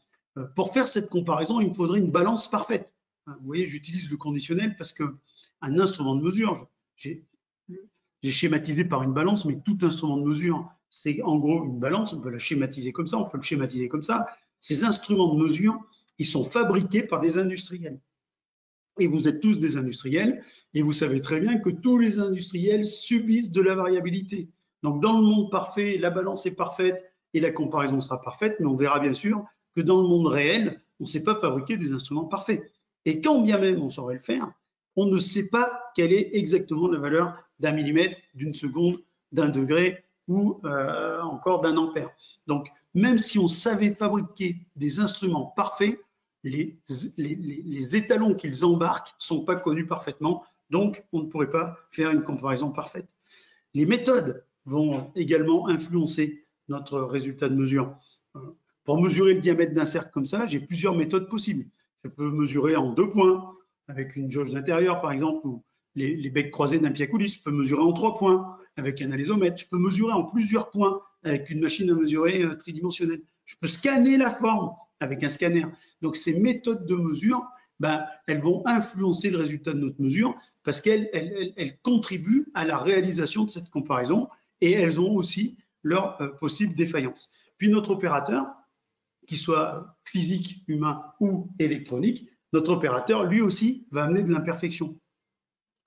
Pour faire cette comparaison, il me faudrait une balance parfaite. Vous voyez, j'utilise le conditionnel parce qu'un instrument de mesure, j'ai schématisé par une balance, mais tout instrument de mesure, c'est en gros une balance, on peut la schématiser comme ça, on peut le schématiser comme ça. Ces instruments de mesure, ils sont fabriqués par des industriels. Et vous êtes tous des industriels, et vous savez très bien que tous les industriels subissent de la variabilité. Donc, dans le monde parfait, la balance est parfaite et la comparaison sera parfaite, mais on verra bien sûr que dans le monde réel, on ne sait pas fabriquer des instruments parfaits. Et quand bien même on saurait le faire, on ne sait pas quelle est exactement la valeur d'un millimètre, d'une seconde, d'un degré ou encore d'un ampère. Donc, même si on savait fabriquer des instruments parfaits, les étalons qu'ils embarquent ne sont pas connus parfaitement, donc on ne pourrait pas faire une comparaison parfaite. Les méthodes vont également influencer notre résultat de mesure. Pour mesurer le diamètre d'un cercle comme ça, j'ai plusieurs méthodes possibles. Je peux mesurer en 2 points, avec une jauge d'intérieur par exemple, ou les becs croisés d'un pied à coulisse. Je peux mesurer en 3 points, avec un alésomètre. Je peux mesurer en plusieurs points, avec une machine à mesurer tridimensionnelle. Je peux scanner la forme avec un scanner. Donc, ces méthodes de mesure, elles vont influencer le résultat de notre mesure parce qu'elles contribuent à la réalisation de cette comparaison et elles ont aussi leurs possibles défaillances. Puis, notre opérateur, qu'il soit physique, humain ou électronique, notre opérateur, lui aussi, va amener de l'imperfection.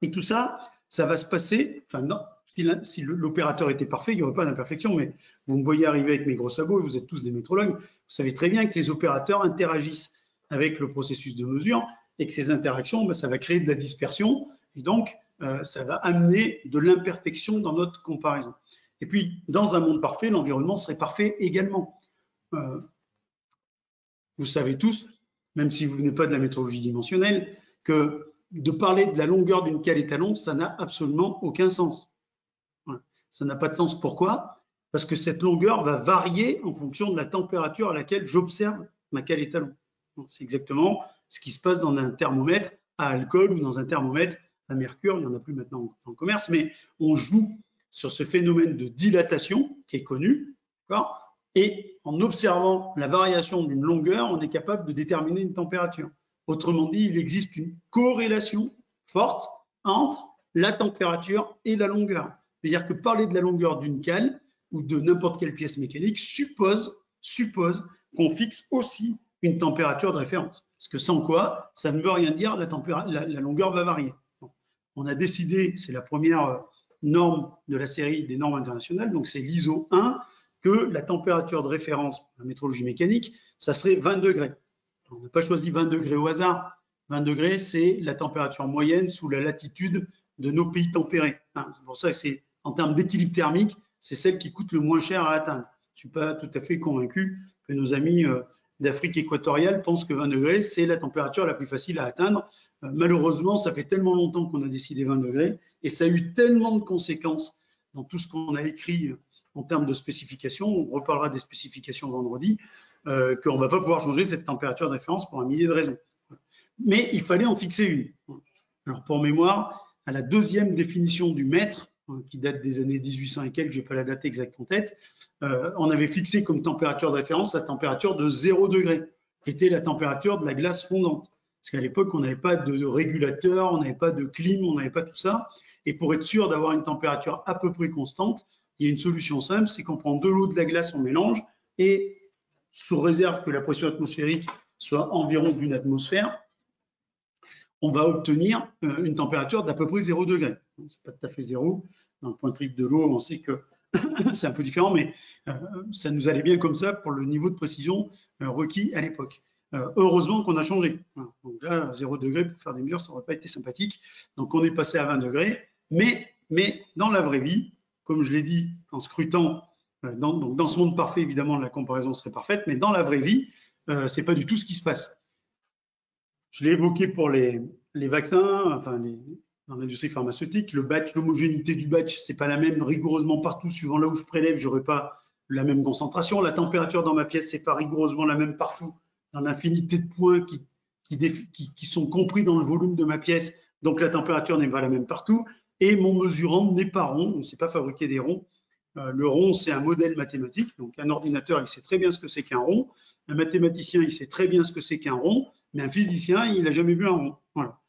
Et tout ça, ça va se passer, enfin non, si l'opérateur était parfait, il n'y aurait pas d'imperfection, mais vous me voyez arriver avec mes gros sabots, vous êtes tous des métrologues, vous savez très bien que les opérateurs interagissent avec le processus de mesure et que ces interactions, ça va créer de la dispersion et donc ça va amener de l'imperfection dans notre comparaison. Et puis, dans un monde parfait, l'environnement serait parfait également. Vous savez tous, même si vous venez pas de la métrologie dimensionnelle, que de parler de la longueur d'une cale étalon, ça n'a absolument aucun sens. Ça n'a pas de sens. Pourquoi? Parce que cette longueur va varier en fonction de la température à laquelle j'observe ma cale étalon. C'est exactement ce qui se passe dans un thermomètre à alcool ou dans un thermomètre à mercure. Il n'y en a plus maintenant en commerce, mais on joue sur ce phénomène de dilatation qui est connu, d'accord ? Et en observant la variation d'une longueur, on est capable de déterminer une température. Autrement dit, il existe une corrélation forte entre la température et la longueur. C'est-à-dire que parler de la longueur d'une cale ou de n'importe quelle pièce mécanique suppose qu'on fixe aussi une température de référence. Parce que sans quoi, ça ne veut rien dire, la longueur va varier. On a décidé, c'est la première norme de la série des normes internationales, donc c'est l'ISO 1, que la température de référence pour la métrologie mécanique, ça serait 20 degrés. On n'a pas choisi 20 degrés au hasard. 20 degrés, c'est la température moyenne sous la latitude de nos pays tempérés. C'est pour ça que c'est, en termes d'équilibre thermique, c'est celle qui coûte le moins cher à atteindre. Je ne suis pas tout à fait convaincu que nos amis d'Afrique équatoriale pensent que 20 degrés, c'est la température la plus facile à atteindre. Malheureusement, ça fait tellement longtemps qu'on a décidé 20 degrés et ça a eu tellement de conséquences dans tout ce qu'on a écrit en termes de spécifications, on reparlera des spécifications vendredi, qu'on ne va pas pouvoir changer cette température de référence pour un millier de raisons. Mais il fallait en fixer une. Alors pour mémoire, à la deuxième définition du mètre, qui date des années 1800 et quelques, je n'ai pas la date exacte en tête, on avait fixé comme température de référence la température de 0 degré, qui était la température de la glace fondante. Parce qu'à l'époque, on n'avait pas de régulateur, on n'avait pas de clim, on n'avait pas tout ça. Et pour être sûr d'avoir une température à peu près constante, il y a une solution simple, c'est qu'on prend de l'eau, de la glace, on mélange, et sous réserve que la pression atmosphérique soit environ d'une atmosphère, on va obtenir une température d'à peu près 0 degré. Ce n'est pas tout à fait zéro. Dans le point triple de l'eau, on sait que c'est un peu différent, mais ça nous allait bien comme ça pour le niveau de précision requis à l'époque. heureusement qu'on a changé. Donc là, 0 degré pour faire des mesures, ça n'aurait pas été sympathique. Donc on est passé à 20 degrés. Mais dans la vraie vie, comme je l'ai dit en scrutant, dans ce monde parfait, évidemment, la comparaison serait parfaite, mais dans la vraie vie, ce n'est pas du tout ce qui se passe. Je l'ai évoqué pour les vaccins, enfin dans l'industrie pharmaceutique, le batch, l'homogénéité du batch, c'est pas la même rigoureusement partout. Suivant là où je prélève, j'aurai pas la même concentration. La température dans ma pièce, c'est pas rigoureusement la même partout. Dans l'infinité de points qui sont compris dans le volume de ma pièce, donc la température n'est pas la même partout. Et mon mesurant n'est pas rond, on ne sait pas fabriquer des ronds. Le rond, c'est un modèle mathématique. Donc, un ordinateur, il sait très bien ce que c'est qu'un rond. Un mathématicien, il sait très bien ce que c'est qu'un rond. Mais un physicien, il n'a jamais vu un rond. Voilà.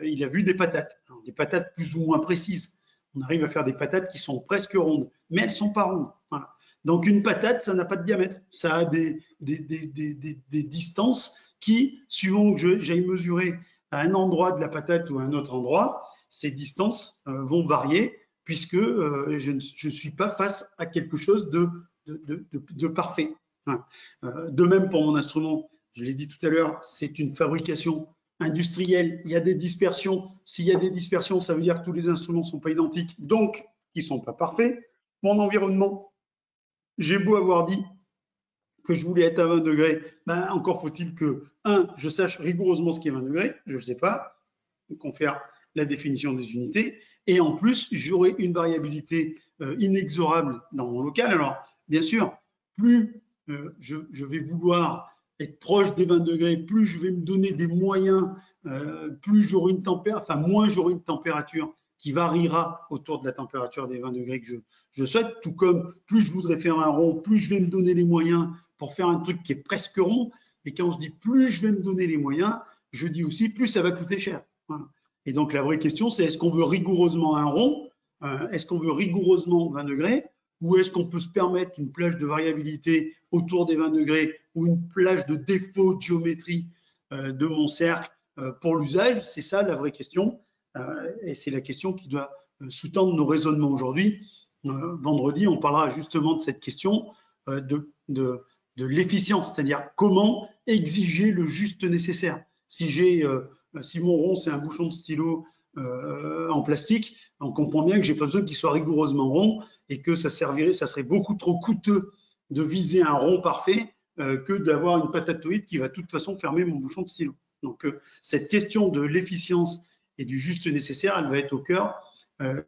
Il a vu des patates. Alors, des patates plus ou moins précises. On arrive à faire des patates qui sont presque rondes, mais elles ne sont pas rondes. Voilà. Donc, une patate, ça n'a pas de diamètre. Ça a des distances qui, suivant que j'aille mesurer à un endroit de la patate ou à un autre endroit, ces distances vont varier, puisque je ne suis pas face à quelque chose de parfait. De même pour mon instrument, je l'ai dit tout à l'heure, c'est une fabrication industrielle, il y a des dispersions. S'il y a des dispersions, ça veut dire que tous les instruments ne sont pas identiques, donc ils ne sont pas parfaits. Mon environnement, j'ai beau avoir dit que je voulais être à 20 degrés, ben encore faut-il que, je sache rigoureusement ce qui est 20 degrés, je ne le sais pas, confère la définition des unités, et en plus, j'aurai une variabilité inexorable dans mon local. Alors, bien sûr, plus je vais vouloir être proche des 20 degrés, plus je vais me donner des moyens, plus j'aurai une température, enfin, moins j'aurai une température qui variera autour de la température des 20 degrés que je souhaite, tout comme plus je voudrais faire un rond, plus je vais me donner les moyens pour faire un truc qui est presque rond. Et quand je dis plus je vais me donner les moyens, je dis aussi plus ça va coûter cher. Et donc la vraie question, c'est est-ce qu'on veut rigoureusement un rond, est-ce qu'on veut rigoureusement 20 degrés, ou est-ce qu'on peut se permettre une plage de variabilité autour des 20 degrés ou une plage de défaut de géométrie de mon cercle pour l'usage? C'est ça la vraie question, et c'est la question qui doit sous-tendre nos raisonnements aujourd'hui. Vendredi, on parlera justement de cette question de l'efficience, c'est-à-dire comment exiger le juste nécessaire. Si mon rond, c'est un bouchon de stylo en plastique, on comprend bien que je n'ai pas besoin qu'il soit rigoureusement rond et que ça serait beaucoup trop coûteux de viser un rond parfait que d'avoir une patatoïde qui va de toute façon fermer mon bouchon de stylo. Donc, cette question de l'efficience et du juste nécessaire, elle va être au cœur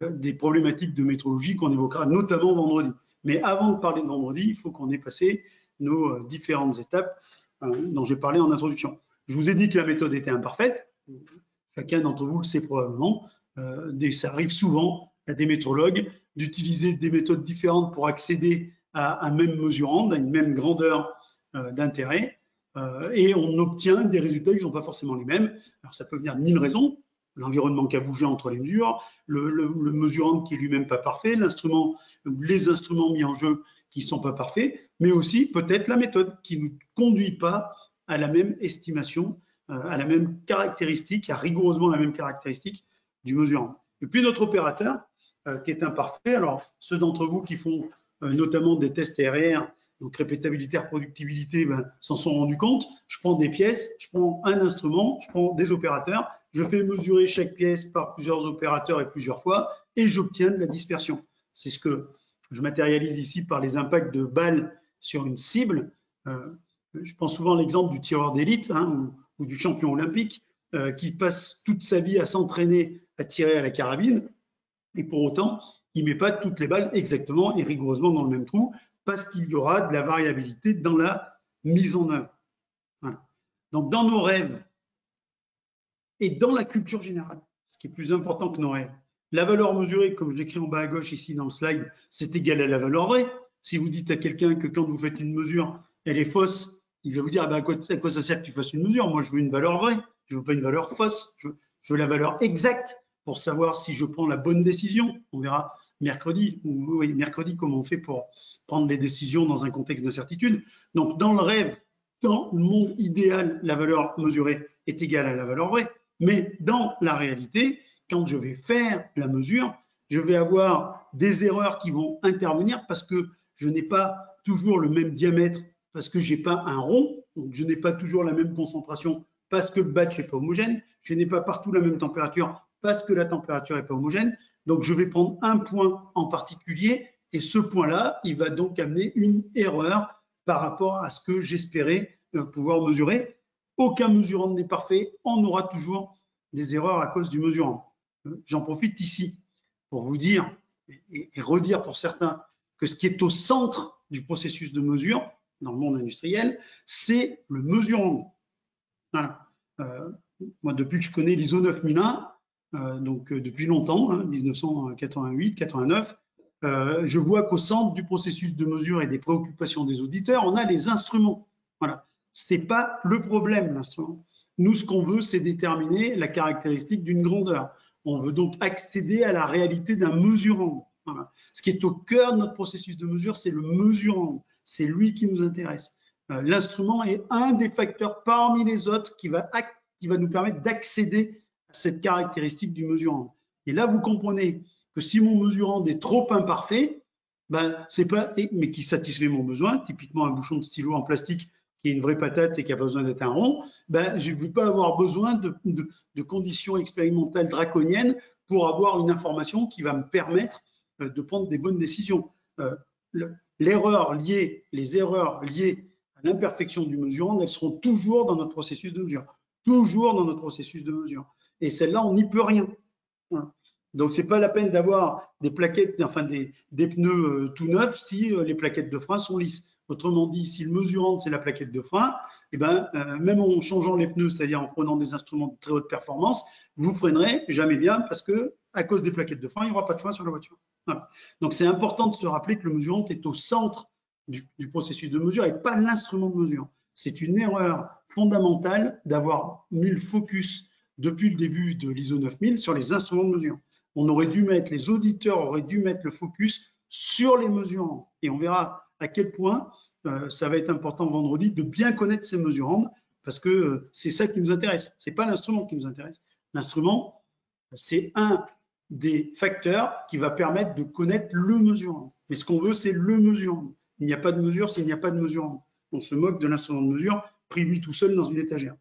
des problématiques de métrologie qu'on évoquera notamment vendredi. Mais avant de parler de vendredi, il faut qu'on ait passé nos différentes étapes dont j'ai parlé en introduction. Je vous ai dit que la méthode était imparfaite. Chacun d'entre vous le sait probablement. Ça arrive souvent à des métrologues d'utiliser des méthodes différentes pour accéder à un même mesurant, à une même grandeur d'intérêt, et on obtient des résultats qui ne sont pas forcément les mêmes. Alors ça peut venir de 1000 raisons. L'environnement qui a bougé entre les mesures, le mesurant qui est lui-même pas parfait, les instruments mis en jeu qui ne sont pas parfaits, mais aussi peut-être la méthode qui ne nous conduit pas à la même estimation, à la même caractéristique, à rigoureusement la même caractéristique du mesurant. Et puis notre opérateur qui est imparfait, alors ceux d'entre vous qui font notamment des tests RR, donc répétabilité, reproductibilité, s'en sont rendus compte. Je prends des pièces, je prends un instrument, je prends des opérateurs, je fais mesurer chaque pièce par plusieurs opérateurs et plusieurs fois, et j'obtiens de la dispersion. C'est ce que je matérialise ici par les impacts de balles sur une cible. Je prends souvent l'exemple du tireur d'élite ou du champion olympique qui passe toute sa vie à s'entraîner à tirer à la carabine, et pour autant, il ne met pas toutes les balles exactement et rigoureusement dans le même trou, parce qu'il y aura de la variabilité dans la mise en œuvre. Voilà. Donc, dans nos rêves et dans la culture générale, ce qui est plus important que nos rêves, la valeur mesurée, comme je l'écris en bas à gauche ici dans le slide, c'est égal à la valeur vraie. Si vous dites à quelqu'un que quand vous faites une mesure, elle est fausse, il va vous dire à quoi ça sert que tu fasses une mesure? Moi, je veux une valeur vraie, je ne veux pas une valeur fausse, je veux la valeur exacte pour savoir si je prends la bonne décision. On verra mercredi comment on fait pour prendre les décisions dans un contexte d'incertitude. Donc, dans le rêve, dans le monde idéal, la valeur mesurée est égale à la valeur vraie. Mais dans la réalité, quand je vais faire la mesure, je vais avoir des erreurs qui vont intervenir parce que je n'ai pas toujours le même diamètre, parce que je n'ai pas un rond, Donc, je n'ai pas toujours la même concentration parce que le batch n'est pas homogène. Je n'ai pas partout la même température parce que la température n'est pas homogène. Donc, je vais prendre un point en particulier et ce point-là, il va donc amener une erreur par rapport à ce que j'espérais pouvoir mesurer. Aucun mesurant n'est parfait. On aura toujours des erreurs à cause du mesurant. J'en profite ici pour vous dire et redire pour certains que ce qui est au centre du processus de mesure dans le monde industriel, c'est le mesurant. Voilà. Moi, depuis que je connais l'ISO 9001, donc depuis longtemps, 1988, 89, je vois qu'au centre du processus de mesure et des préoccupations des auditeurs, on a les instruments. Voilà. Ce n'est pas le problème, l'instrument. Nous, ce qu'on veut, c'est déterminer la caractéristique d'une grandeur. On veut donc accéder à la réalité d'un mesurant. Voilà. Ce qui est au cœur de notre processus de mesure, c'est le mesurant. C'est lui qui nous intéresse. L'instrument est un des facteurs parmi les autres qui va nous permettre d'accéder à cette caractéristique du mesurant. Et là, vous comprenez que si mon mesurant est trop imparfait, mais qui satisfait mon besoin, typiquement un bouchon de stylo en plastique qui est une vraie patate et qui n'a pas besoin d'être un rond, je ne vais pas avoir besoin de conditions expérimentales draconiennes pour avoir une information qui va me permettre de prendre des bonnes décisions. Les erreurs liées à l'imperfection du mesurant, elles seront toujours dans notre processus de mesure. Toujours dans notre processus de mesure. Et celle-là, on n'y peut rien. Voilà. Donc, ce n'est pas la peine d'avoir des plaquettes, enfin des pneus tout neufs si les plaquettes de frein sont lisses. Autrement dit, si le mesurant, c'est la plaquette de frein, même en changeant les pneus, c'est-à-dire en prenant des instruments de très haute performance, vous freinerez jamais bien parce que à cause des plaquettes de frein, il n'y aura pas de frein sur la voiture. Voilà. Donc, c'est important de se rappeler que le mesurant est au centre du processus de mesure et pas l'instrument de mesure. C'est une erreur fondamentale d'avoir mis le focus depuis le début de l'ISO 9000 sur les instruments de mesure. Les auditeurs auraient dû mettre le focus sur les mesurants. Et on verra à quel point ça va être important vendredi de bien connaître ces mesurants parce que c'est ça qui nous intéresse. Ce n'est pas l'instrument qui nous intéresse. L'instrument, c'est un des facteurs qui va permettre de connaître le mesurant. Mais ce qu'on veut, c'est le mesurant. Il n'y a pas de mesure s'il n'y a pas de mesurant. On se moque de l'instrument de mesure pris lui tout seul dans une étagère.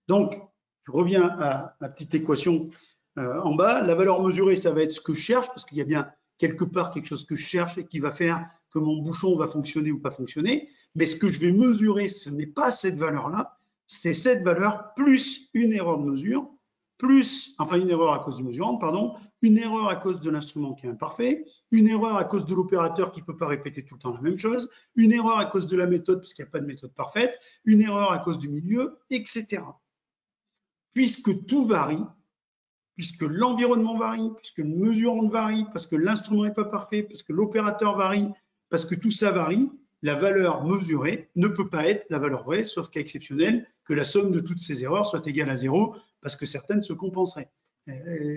Donc, je reviens à la petite équation en bas. La valeur mesurée, ça va être ce que je cherche, parce qu'il y a bien quelque part quelque chose que je cherche et qui va faire que mon bouchon va fonctionner ou pas fonctionner. Mais ce que je vais mesurer, ce n'est pas cette valeur-là, c'est cette valeur plus une erreur de mesure, une erreur à cause du mesurant, pardon, une erreur à cause de l'instrument qui est imparfait, une erreur à cause de l'opérateur qui ne peut pas répéter tout le temps la même chose, une erreur à cause de la méthode parce qu'il n'y a pas de méthode parfaite, une erreur à cause du milieu, etc. Puisque tout varie, puisque l'environnement varie, puisque le mesurant varie, parce que l'instrument n'est pas parfait, parce que l'opérateur varie, parce que tout ça varie, la valeur mesurée ne peut pas être la valeur vraie, sauf cas exceptionnel, que la somme de toutes ces erreurs soit égale à 0, parce que certaines se compenseraient.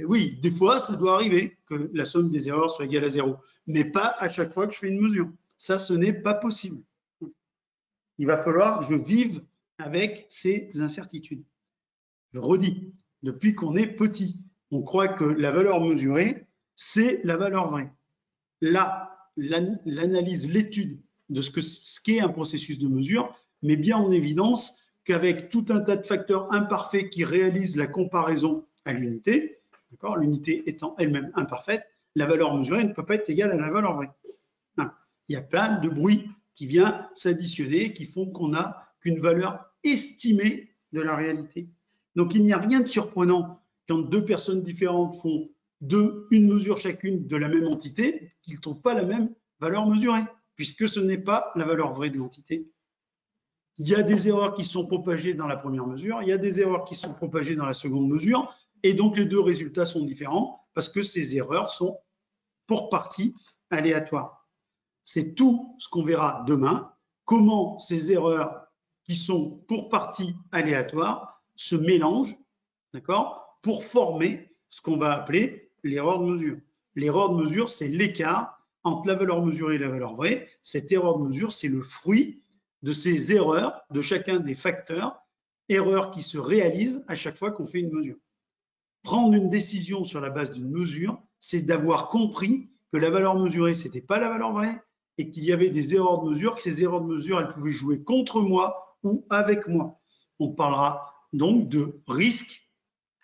Oui, des fois, ça doit arriver que la somme des erreurs soit égale à 0, mais pas à chaque fois que je fais une mesure. Ça, ce n'est pas possible. Il va falloir que je vive avec ces incertitudes. Je redis, depuis qu'on est petit, on croit que la valeur mesurée, c'est la valeur vraie. Là, l'analyse, l'étude de ce qu'est un processus de mesure met bien en évidence qu'avec tout un tas de facteurs imparfaits qui réalisent la comparaison à l'unité, l'unité étant elle-même imparfaite, la valeur mesurée ne peut pas être égale à la valeur vraie. Il y a plein de bruits qui viennent s'additionner, qui font qu'on n'a qu'une valeur estimée de la réalité. Donc, il n'y a rien de surprenant quand deux personnes différentes font une mesure chacune de la même entité, qu'ils ne trouvent pas la même valeur mesurée, puisque ce n'est pas la valeur vraie de l'entité. Il y a des erreurs qui sont propagées dans la première mesure, il y a des erreurs qui sont propagées dans la seconde mesure, et donc les deux résultats sont différents, parce que ces erreurs sont pour partie aléatoires. C'est tout ce qu'on verra demain, comment ces erreurs qui sont pour partie aléatoires se mélangent, d'accord, pour former ce qu'on va appeler l'erreur de mesure. L'erreur de mesure, c'est l'écart entre la valeur mesurée et la valeur vraie. Cette erreur de mesure, c'est le fruit de ces erreurs, de chacun des facteurs, erreurs qui se réalisent à chaque fois qu'on fait une mesure. Prendre une décision sur la base d'une mesure, c'est d'avoir compris que la valeur mesurée, ce n'était pas la valeur vraie et qu'il y avait des erreurs de mesure, que ces erreurs de mesure, elles pouvaient jouer contre moi ou avec moi. On parlera donc de risque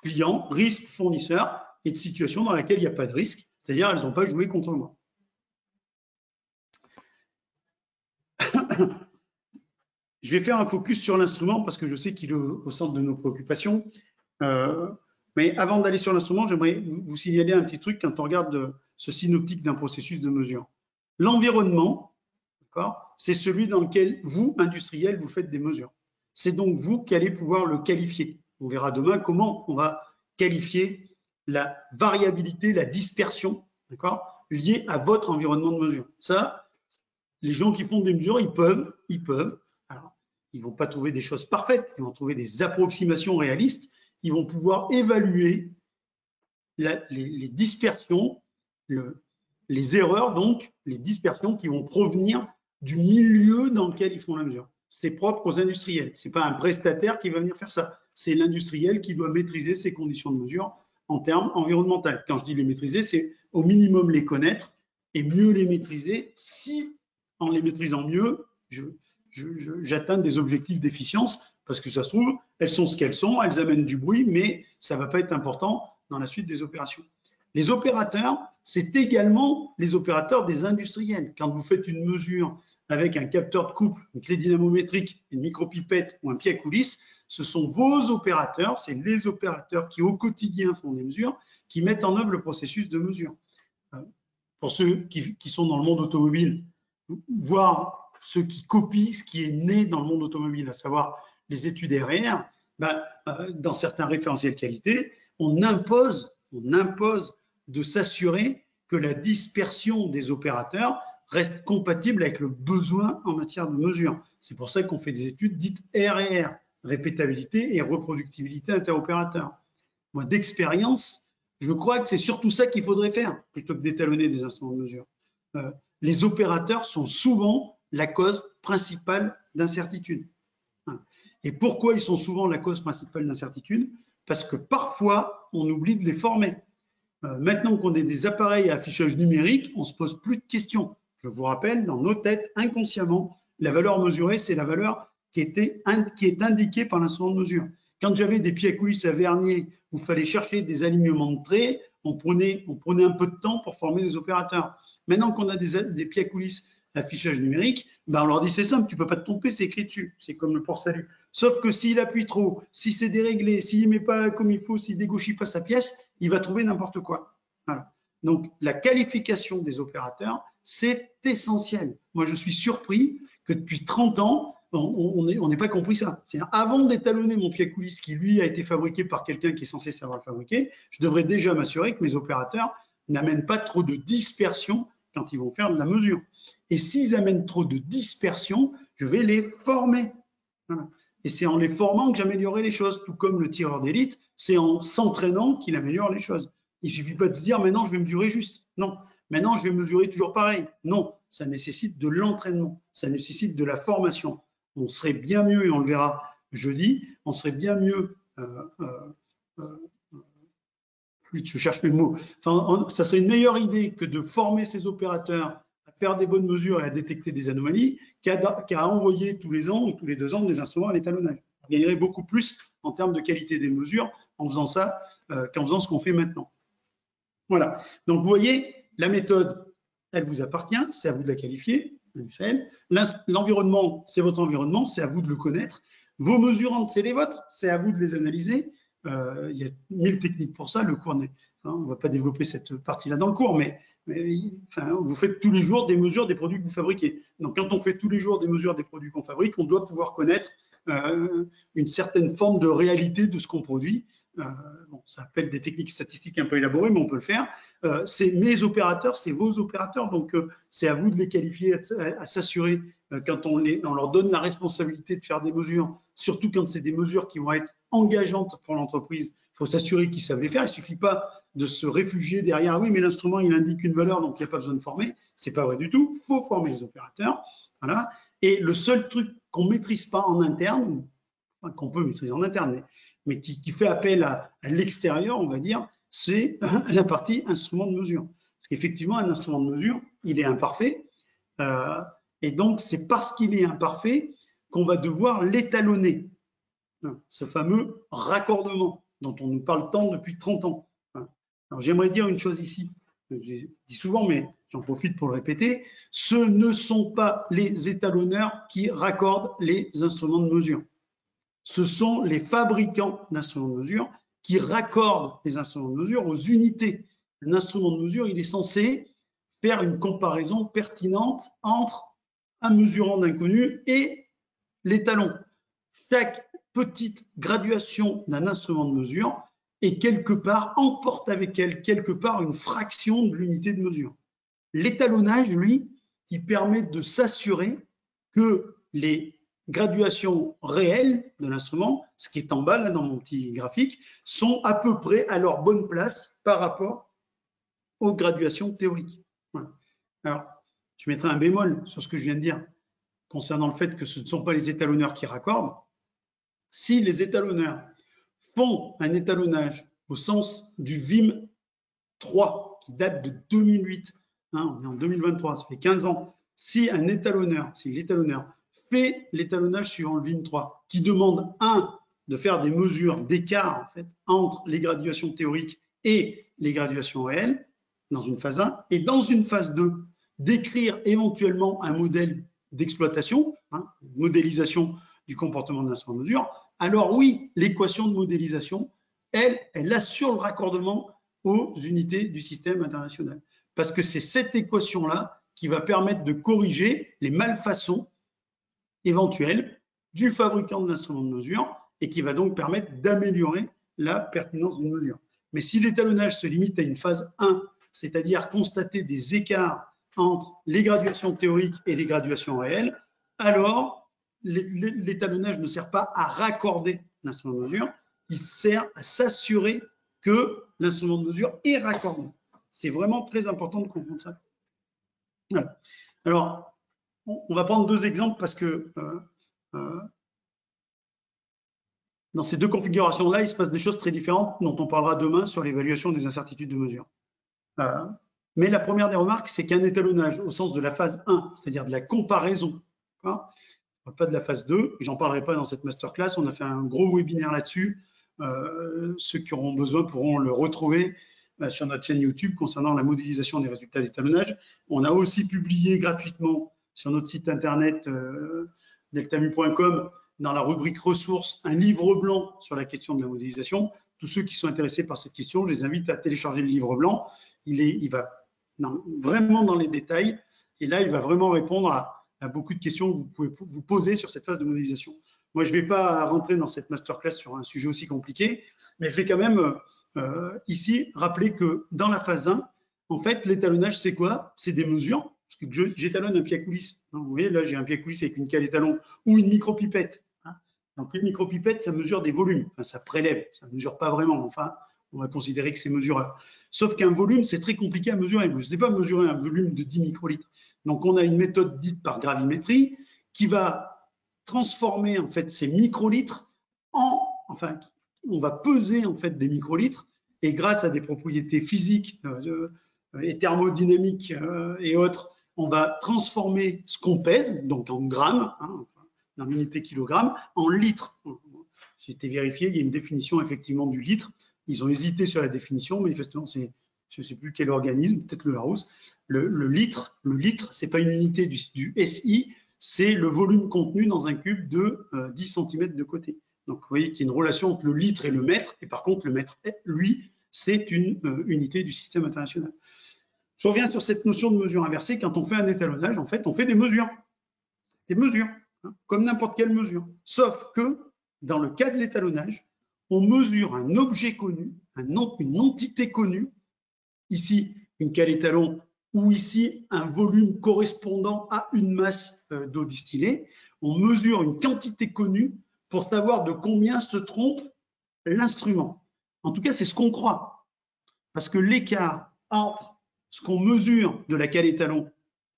client, risque fournisseur et de situation dans laquelle il n'y a pas de risque, c'est-à-dire elles n'ont pas joué contre moi. Je vais faire un focus sur l'instrument parce que je sais qu'il est au centre de nos préoccupations. Mais avant d'aller sur l'instrument, j'aimerais vous signaler un petit truc quand on regarde ce synoptique d'un processus de mesure. L'environnement, c'est celui dans lequel vous, industriels, vous faites des mesures. C'est donc vous qui allez pouvoir le qualifier. On verra demain comment on va qualifier la variabilité, la dispersion, liée à votre environnement de mesure. Ça, les gens qui font des mesures, ils peuvent. Alors, ils ne vont pas trouver des choses parfaites, ils vont trouver des approximations réalistes. Ils vont pouvoir évaluer les dispersions, les erreurs, donc les dispersions qui vont provenir du milieu dans lequel ils font la mesure. C'est propre aux industriels. Ce n'est pas un prestataire qui va venir faire ça. C'est l'industriel qui doit maîtriser ses conditions de mesure en termes environnementaux. Quand je dis les maîtriser, c'est au minimum les connaître et mieux les maîtriser si, en les maîtrisant mieux, j'atteins des objectifs d'efficience parce que ça se trouve, elles sont ce qu'elles sont, elles amènent du bruit, mais ça ne va pas être important dans la suite des opérations. Les opérateurs, c'est également les opérateurs des industriels. Quand vous faites une mesure avec un capteur de couple, une clé dynamométrique, une micropipette ou un pied à coulisse, ce sont vos opérateurs, c'est les opérateurs qui au quotidien font des mesures, qui mettent en œuvre le processus de mesure. Pour ceux qui sont dans le monde automobile, voire ceux qui copient ce qui est né dans le monde automobile, à savoir les études RR, dans certains référentiels qualité, on impose de s'assurer que la dispersion des opérateurs reste compatible avec le besoin en matière de mesure. C'est pour ça qu'on fait des études dites RR, répétabilité et reproductibilité interopérateur. Moi, d'expérience, je crois que c'est surtout ça qu'il faudrait faire plutôt que d'étalonner des instruments de mesure. Les opérateurs sont souvent la cause principale d'incertitude. Et pourquoi ils sont souvent la cause principale d'incertitude? Parce que parfois, on oublie de les former. Maintenant qu'on a des appareils à affichage numérique, on ne se pose plus de questions. Je vous rappelle, dans nos têtes, inconsciemment, la valeur mesurée, c'est la valeur qui est indiquée par l'instrument de mesure. Quand j'avais des pieds à coulisses à vernier où il fallait chercher des alignements de traits, on prenait un peu de temps pour former les opérateurs. Maintenant qu'on a des pieds à coulisses à affichage numérique, on leur dit c'est simple, tu ne peux pas te tromper, c'est écrit dessus. C'est comme le port-salut. Sauf que s'il appuie trop, si c'est déréglé, s'il ne met pas comme il faut, s'il ne dégauchit pas sa pièce, il va trouver n'importe quoi. Voilà. Donc, la qualification des opérateurs, c'est essentiel. Moi, je suis surpris que depuis 30 ans, on n'ait pas compris ça. C'est-à-dire, avant d'étalonner mon pied à coulisse qui, lui, a été fabriqué par quelqu'un qui est censé savoir le fabriquer, je devrais déjà m'assurer que mes opérateurs n'amènent pas trop de dispersion quand ils vont faire de la mesure. Et s'ils amènent trop de dispersion, je vais les former. Voilà. Et c'est en les formant que j'améliorerai les choses, tout comme le tireur d'élite, c'est en s'entraînant qu'il améliore les choses. Il ne suffit pas de se dire, maintenant, je vais mesurer juste. Non, maintenant, je vais mesurer toujours pareil. Non, ça nécessite de l'entraînement, ça nécessite de la formation. On serait bien mieux, et on le verra jeudi, on serait bien mieux, je cherche mes mots, enfin, ça serait une meilleure idée que de former ces opérateurs à faire des bonnes mesures et à détecter des anomalies qu'à envoyer tous les ans ou tous les 2 ans des instruments à l'étalonnage. On gagnerait beaucoup plus en termes de qualité des mesures en faisant ça qu'en faisant ce qu'on fait maintenant. Voilà. Donc, vous voyez, la méthode, elle vous appartient, c'est à vous de la qualifier. L'environnement, c'est votre environnement, c'est à vous de le connaître. Vos mesurantes, c'est les vôtres, c'est à vous de les analyser. Il y a 1000 techniques pour ça. Le cours, on ne va pas développer cette partie-là dans le cours, mais vous faites tous les jours des mesures des produits que vous fabriquez. Donc, quand on fait tous les jours des mesures des produits qu'on fabrique, on doit pouvoir connaître une certaine forme de réalité de ce qu'on produit. Bon, ça appelle des techniques statistiques un peu élaborées, mais on peut le faire. C'est mes opérateurs, c'est vos opérateurs, donc c'est à vous de les qualifier, à s'assurer quand on leur donne la responsabilité de faire des mesures, surtout quand c'est des mesures qui vont être engageantes pour l'entreprise. Il faut s'assurer qu'ils savent les faire. Il ne suffit pas de se réfugier derrière, oui, mais l'instrument, il indique une valeur, donc il n'y a pas besoin de former. Ce n'est pas vrai du tout. Il faut former les opérateurs. Voilà. Et le seul truc qu'on ne maîtrise pas en interne, enfin, qu'on peut maîtriser en interne, mais qui fait appel à l'extérieur, on va dire, c'est la partie instrument de mesure. Parce qu'effectivement, un instrument de mesure, il est imparfait. Et donc, c'est parce qu'il est imparfait qu'on va devoir l'étalonner. Ce fameux raccordement dont on nous parle tant depuis 30 ans. Alors j'aimerais dire une chose ici, je dis souvent, mais j'en profite pour le répéter, ce ne sont pas les étalonneurs qui raccordent les instruments de mesure. Ce sont les fabricants d'instruments de mesure qui raccordent les instruments de mesure aux unités. Un instrument de mesure, il est censé faire une comparaison pertinente entre un mesurant d'inconnu et l'étalon. Chaque petite graduation d'un instrument de mesure et quelque part emporte avec elle quelque part une fraction de l'unité de mesure. L'étalonnage, lui, il permet de s'assurer que les graduations réelles de l'instrument, ce qui est en bas là dans mon petit graphique, sont à peu près à leur bonne place par rapport aux graduations théoriques. Voilà. Alors, je mettrai un bémol sur ce que je viens de dire concernant le fait que ce ne sont pas les étalonneurs qui raccordent. Si les étalonneurs font un étalonnage au sens du VIM 3 qui date de 2008, on est en 2023, ça fait 15 ans, si l'étalonneur fait l'étalonnage suivant le VIM 3 qui demande de faire des mesures d'écart en fait, entre les graduations théoriques et les graduations réelles dans une phase 1 et dans une phase 2 d'écrire éventuellement un modèle d'exploitation, modélisation du comportement de l'instrument de mesure, alors oui, l'équation de modélisation, elle assure le raccordement aux unités du système international. Parce que c'est cette équation-là qui va permettre de corriger les malfaçons éventuelles du fabricant de l'instrument de mesure et qui va donc permettre d'améliorer la pertinence d'une mesure. Mais si l'étalonnage se limite à une phase 1, c'est-à-dire constater des écarts entre les graduations théoriques et les graduations réelles, alors l'étalonnage ne sert pas à raccorder l'instrument de mesure, il sert à s'assurer que l'instrument de mesure est raccordé. C'est vraiment très important de comprendre ça. Voilà. Alors, on va prendre deux exemples parce que dans ces deux configurations-là, il se passe des choses très différentes dont on parlera demain sur l'évaluation des incertitudes de mesure. Mais la première des remarques, c'est qu'un étalonnage au sens de la phase 1, c'est-à-dire de la comparaison, pas de la phase 2, j'en parlerai pas dans cette masterclass, on a fait un gros webinaire là-dessus, ceux qui auront besoin pourront le retrouver sur notre chaîne YouTube concernant la modélisation des résultats d'étalonnage. On a aussi publié gratuitement sur notre site internet deltamu.com dans la rubrique ressources un livre blanc sur la question de la modélisation. Tous ceux qui sont intéressés par cette question, je les invite à télécharger le livre blanc. Il va vraiment dans les détails et là, il va vraiment répondre à beaucoup de questions que vous pouvez vous poser sur cette phase de modélisation. Moi, je ne vais pas rentrer dans cette masterclass sur un sujet aussi compliqué, mais je vais quand même ici rappeler que dans la phase 1, en fait, l'étalonnage, c'est quoi? C'est des mesures. Parce que j'étalonne un pied à coulisse. Vous voyez, là, j'ai un pied à coulisse avec une cale étalon ou une micropipette. Donc, une micropipette, ça mesure des volumes. Enfin, ça prélève, ça ne mesure pas vraiment. Enfin, on va considérer que c'est mesureur. Sauf qu'un volume, c'est très compliqué à mesurer. Je ne sais pas mesurer un volume de 10 microlitres. Donc, on a une méthode dite par gravimétrie qui va transformer en fait ces microlitres enfin, on va peser en fait des microlitres et grâce à des propriétés physiques et thermodynamiques et autres, on va transformer ce qu'on pèse, donc en grammes, en unité kilogramme, en litres. J'ai été vérifié, il y a une définition effectivement du litre. Ils ont hésité sur la définition, manifestement, je ne sais plus quel organisme, peut-être le Larousse. Le litre, ce n'est pas une unité du SI, c'est le volume contenu dans un cube de 10 cm de côté. Donc, vous voyez qu'il y a une relation entre le litre et le mètre, et par contre, le mètre, lui, c'est une unité du système international. Je reviens sur cette notion de mesure inversée. Quand on fait un étalonnage, en fait, on fait des mesures, comme n'importe quelle mesure. Sauf que, dans le cas de l'étalonnage, on mesure un objet connu, une entité connue, ici une cale étalon, ou ici un volume correspondant à une masse d'eau distillée. On mesure une quantité connue pour savoir de combien se trompe l'instrument. En tout cas, c'est ce qu'on croit. Parce que l'écart entre ce qu'on mesure de la cale étalon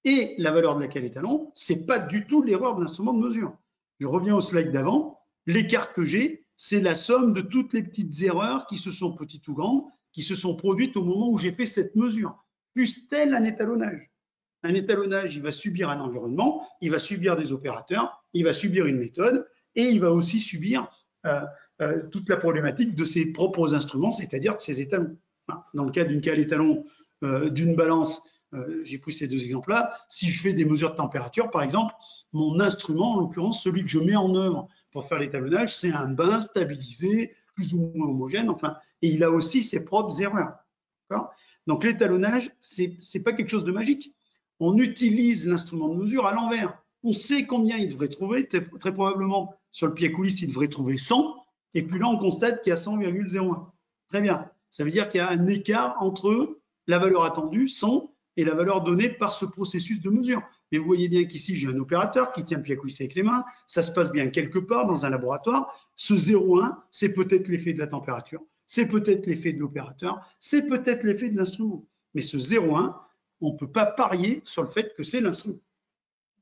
et la valeur de la cale étalon, ce n'est pas du tout l'erreur de l'instrument de mesure. Je reviens au slide d'avant. L'écart que j'ai, c'est la somme de toutes les petites erreurs qui se sont, petites ou grandes, qui se sont produites au moment où j'ai fait cette mesure. Plus tel un étalonnage. Un étalonnage, il va subir un environnement, il va subir des opérateurs, il va subir une méthode et il va aussi subir toute la problématique de ses propres instruments, c'est-à-dire de ses étalons. Dans le cas d'une cale étalon, d'une balance, j'ai pris ces deux exemples-là. Si je fais des mesures de température, par exemple, mon instrument, en l'occurrence, celui que je mets en œuvre pour faire l'étalonnage, c'est un bain stabilisé, plus ou moins homogène, enfin, et il a aussi ses propres erreurs. Donc l'étalonnage, c'est pas quelque chose de magique. On utilise l'instrument de mesure à l'envers. On sait combien il devrait trouver, très probablement sur le pied coulisse, il devrait trouver 100, et puis là on constate qu'il y a 100,01. Très bien, ça veut dire qu'il y a un écart entre la valeur attendue, 100, et la valeur donnée par ce processus de mesure. Mais vous voyez bien qu'ici, j'ai un opérateur qui tient le pied à coulisse avec les mains, ça se passe bien quelque part dans un laboratoire. Ce 0,1, c'est peut-être l'effet de la température, c'est peut-être l'effet de l'opérateur, c'est peut-être l'effet de l'instrument. Mais ce 0,1, on ne peut pas parier sur le fait que c'est l'instrument.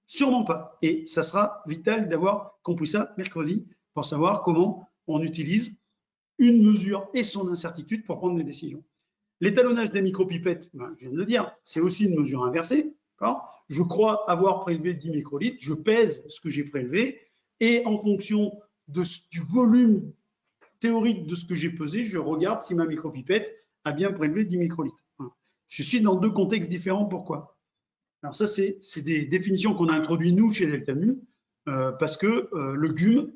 Sûrement pas. Et ça sera vital d'avoir compris ça mercredi pour savoir comment on utilise une mesure et son incertitude pour prendre des décisions. L'étalonnage des micropipettes, je viens de le dire, c'est aussi une mesure inversée. Je crois avoir prélevé 10 microlitres, je pèse ce que j'ai prélevé et en fonction du volume théorique de ce que j'ai pesé, je regarde si ma micropipette a bien prélevé 10 microlitres. Je suis dans deux contextes différents. Pourquoi? Alors ça, c'est des définitions qu'on a introduites nous chez Deltamu parce que le GUM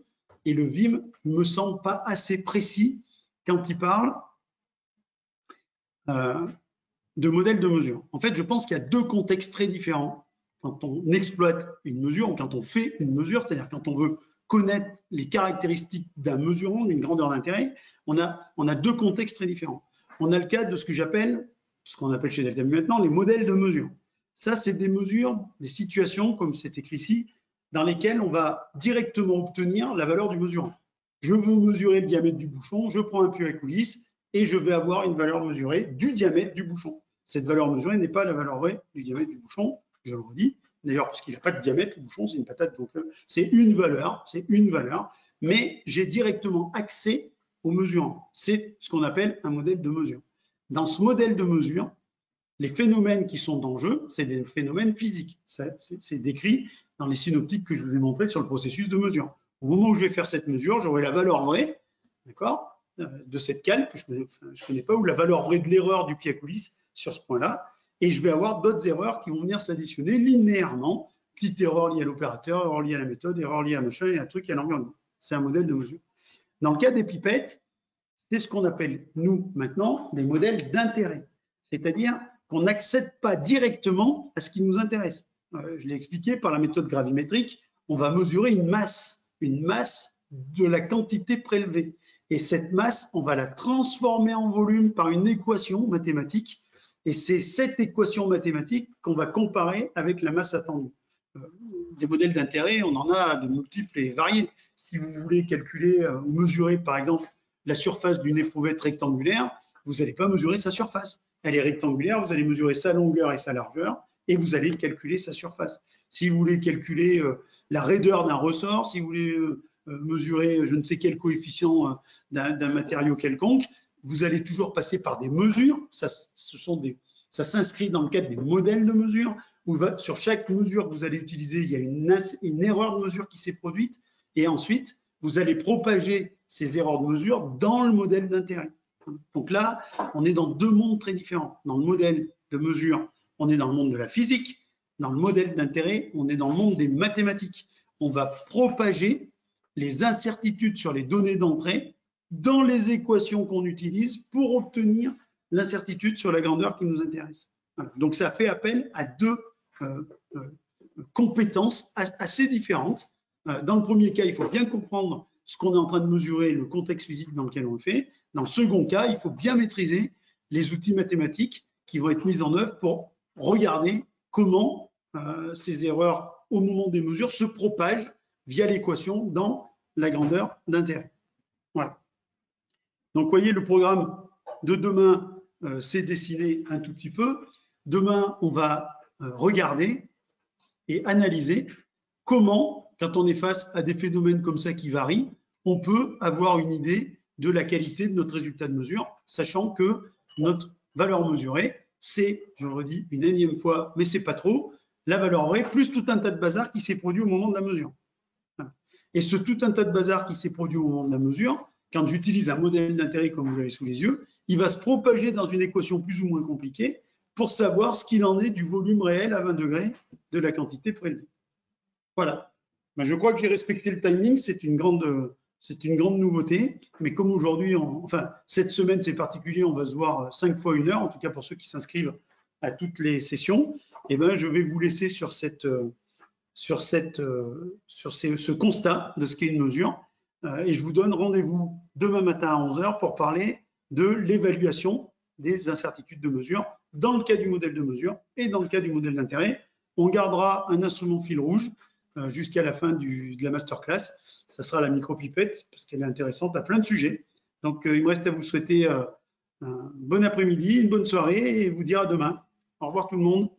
et le VIM ne me semblent pas assez précis quand ils parlent de modèles de mesure. En fait, je pense qu'il y a deux contextes très différents quand on exploite une mesure ou quand on fait une mesure, c'est-à-dire quand on veut connaître les caractéristiques d'un mesurant, d'une grandeur d'intérêt, on a deux contextes très différents. On a le cas de ce que j'appelle, ce qu'on appelle chez Deltamu maintenant, les modèles de mesure. Ça, c'est des mesures, des situations, comme c'est écrit ici, dans lesquelles on va directement obtenir la valeur du mesurant. Je veux mesurer le diamètre du bouchon, je prends un puits à coulisse et je vais avoir une valeur mesurée du diamètre du bouchon. Cette valeur mesurée n'est pas la valeur vraie du diamètre du bouchon, je le redis. D'ailleurs, parce qu'il n'a pas de diamètre, le bouchon, c'est une patate, donc c'est une valeur, mais j'ai directement accès au mesurant. C'est ce qu'on appelle un modèle de mesure. Dans ce modèle de mesure, les phénomènes qui sont en jeu, c'est des phénomènes physiques. C'est décrit dans les synoptiques que je vous ai montrés sur le processus de mesure. Au moment où je vais faire cette mesure, j'aurai la valeur vraie, d'accord, de cette cale que je ne connais pas, ou la valeur vraie de l'erreur du pied à coulisse sur ce point-là, et je vais avoir d'autres erreurs qui vont venir s'additionner linéairement, petite erreur liée à l'opérateur, erreur liée à la méthode, erreur liée à machin, et un truc à l'environnement. C'est un modèle de mesure. Dans le cas des pipettes, c'est ce qu'on appelle, nous, maintenant, des modèles d'intérêt. C'est-à-dire qu'on n'accède pas directement à ce qui nous intéresse. Je l'ai expliqué par la méthode gravimétrique, on va mesurer une masse de la quantité prélevée. Et cette masse, on va la transformer en volume par une équation mathématique. Et c'est cette équation mathématique qu'on va comparer avec la masse attendue. Des modèles d'intérêt, on en a de multiples et variés. Si vous voulez calculer ou mesurer, par exemple, la surface d'une éprouvette rectangulaire, vous n'allez pas mesurer sa surface. Elle est rectangulaire, vous allez mesurer sa longueur et sa largeur, et vous allez calculer sa surface. Si vous voulez calculer la raideur d'un ressort, si vous voulez mesurer je ne sais quel coefficient d'un matériau quelconque, vous allez toujours passer par des mesures. Ça s'inscrit dans le cadre des modèles de mesure, où sur chaque mesure que vous allez utiliser, il y a une erreur de mesure qui s'est produite, et ensuite, vous allez propager ces erreurs de mesure dans le modèle d'intérêt. Donc là, on est dans deux mondes très différents. Dans le modèle de mesure, on est dans le monde de la physique. Dans le modèle d'intérêt, on est dans le monde des mathématiques. On va propager les incertitudes sur les données d'entrée dans les équations qu'on utilise pour obtenir l'incertitude sur la grandeur qui nous intéresse. Voilà. Donc ça fait appel à deux compétences assez différentes. Dans le premier cas, il faut bien comprendre ce qu'on est en train de mesurer, le contexte physique dans lequel on le fait. Dans le second cas, il faut bien maîtriser les outils mathématiques qui vont être mis en œuvre pour regarder comment ces erreurs au moment des mesures se propagent via l'équation dans la grandeur d'intérêt. Voilà. Donc, vous voyez, le programme de demain s'est dessiné un tout petit peu. Demain, on va regarder et analyser comment, quand on est face à des phénomènes comme ça qui varient, on peut avoir une idée de la qualité de notre résultat de mesure, sachant que notre valeur mesurée, c'est, je le redis une énième fois, mais c'est pas trop, la valeur vraie plus tout un tas de bazar qui s'est produit au moment de la mesure. Et ce tout un tas de bazar qui s'est produit au moment de la mesure, quand j'utilise un modèle d'intérêt comme vous l'avez sous les yeux, il va se propager dans une équation plus ou moins compliquée pour savoir ce qu'il en est du volume réel à 20 degrés de la quantité prélevée. Voilà. Ben, je crois que j'ai respecté le timing, c'est une grande nouveauté, mais comme aujourd'hui, enfin cette semaine c'est particulier, on va se voir 5 fois 1 heure, en tout cas pour ceux qui s'inscrivent à toutes les sessions, et ben je vais vous laisser sur ce constat de ce qu'est une mesure, et je vous donne rendez-vous demain matin à 11 heures pour parler de l'évaluation des incertitudes de mesure dans le cas du modèle de mesure et dans le cas du modèle d'intérêt. On gardera un instrument fil rouge jusqu'à la fin de la masterclass. Ça sera la micro-pipette parce qu'elle est intéressante à plein de sujets. Donc, il me reste à vous souhaiter un bon après-midi, une bonne soirée et vous dire à demain. Au revoir tout le monde.